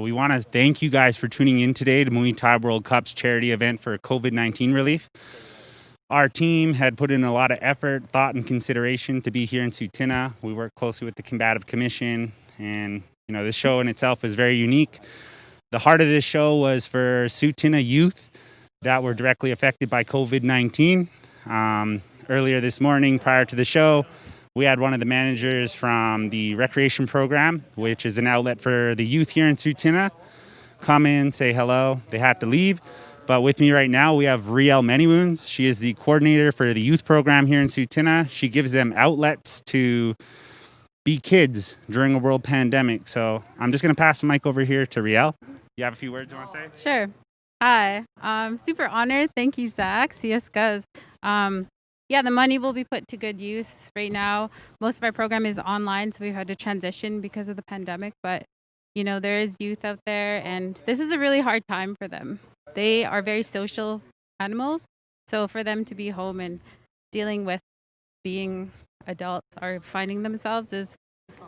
We want to thank you guys for tuning in today to Muay Thai World Cup's charity event for COVID-19 relief. Our team had put in a lot of effort, thought, and consideration to be here in Sutina. We work closely with the Combative Commission, and this show in itself is very unique. The heart of this show was for Sutina youth that were directly affected by COVID-19. Earlier this morning, prior to the show, we had one of the managers from the recreation program, which is an outlet for the youth here in Sutina, come in, say hello. They had to leave. But with me right now, we have Riel Manywounds. She is the coordinator for the youth program here in Sutina. She gives them outlets to be kids during a world pandemic. So I'm just going to pass the mic over here to Riel. You have a few words you want to say? Sure. Hi. Super honored. Thank you, Zach. CS Guz. Yeah, the money will be put to good use right now. Most of our program is online, so we've had to transition because of the pandemic. But, there is youth out there, and this is a really hard time for them. They are very social animals, so for them to be home and dealing with being adults or finding themselves is,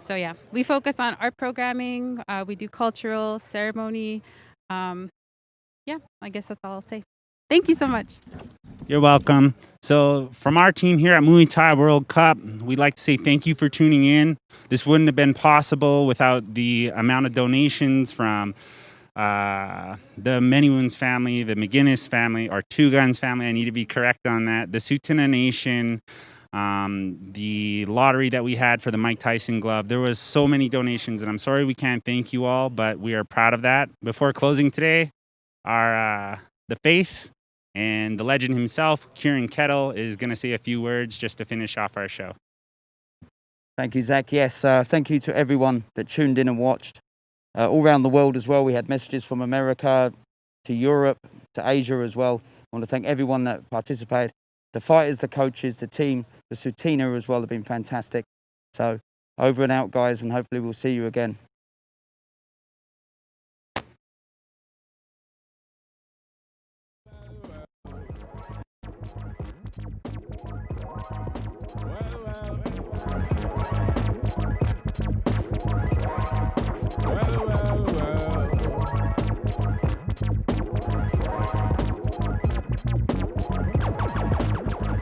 so yeah. We focus on art programming, we do cultural ceremony. Yeah, I guess that's all I'll say. Thank you so much. You're welcome. So from our team here at Muay Thai World Cup, we'd like to say thank you for tuning in. This wouldn't have been possible without the amount of donations from the Manywounds family, the McGinnis family, or Two Guns family. I need to be correct on that. The Sutina Nation, the lottery that we had for the Mike Tyson glove. There was so many donations, and I'm sorry we can't thank you all, but we are proud of that. Before closing today, our the face and the legend himself, Kieran Kettle, is going to say a few words just to finish off our show. Thank you, Zach. Yes, thank you to everyone that tuned in and watched. All around the world as well, we had messages from America to Europe to Asia as well. I want to thank everyone that participated. The fighters, the coaches, the team, the Sutina as well have been fantastic. So over and out, guys, and hopefully we'll see you again.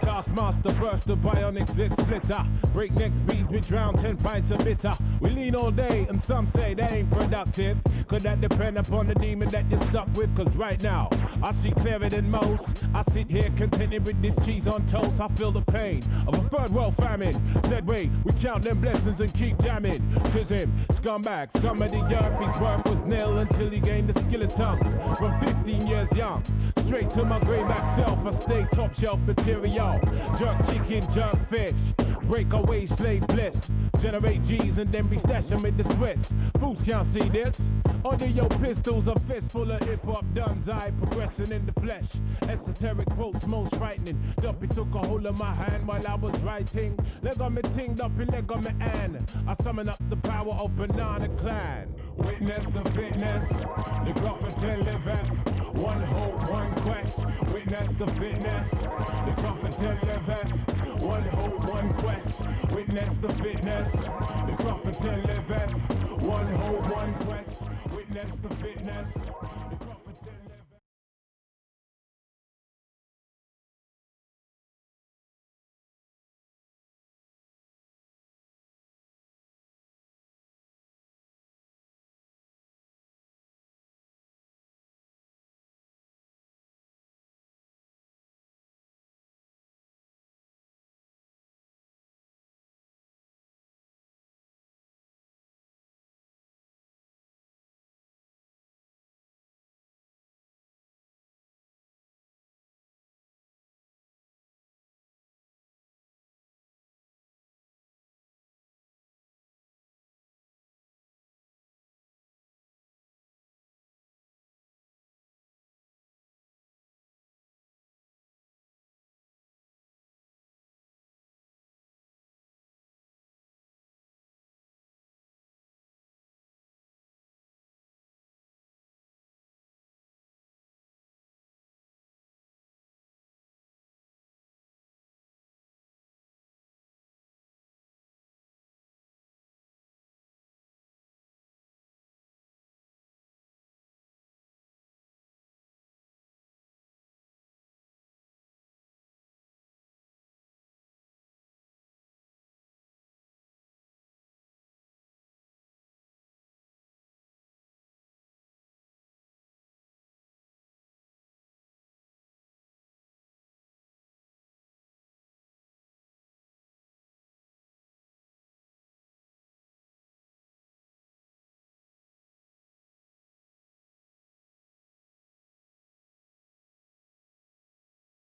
Taskmaster burst the bionic zit splitter. Breakneck speeds, we drown 10 pints of bitter. We lean all day and some say they ain't productive. Could that depend upon the demon that you're stuck with? Cause right now, I see clearer than most. I sit here contented with this cheese on toast. I feel the pain of a third world famine. Said wait, we count them blessings and keep jamming. Tis him, scumbag, scum of the earth. His worth was nil until he gained the skill of tongues. From 15 years young, straight to my greyback self. I stay top shelf material. Jerk chicken, jerk fish. Breakaway slave bliss. Generate G's and then be stashing with the Swiss. Fools can't see this. Under your pistols, a fist full of hip-hop duns. I progressing in the flesh. Esoteric quotes most frightening. Duppy took a hold of my hand while I was writing. Leg on me ting, Duppy leg on me and I summon up the power of Banana Clan. Witness the fitness, the Gruffington liveth. One hope, one quest. Witness the fitness, the Gruffington liveth. One hope, one quest. Witness the fitness, the Gruffington liveth. One hope, one quest. Witness the fitness.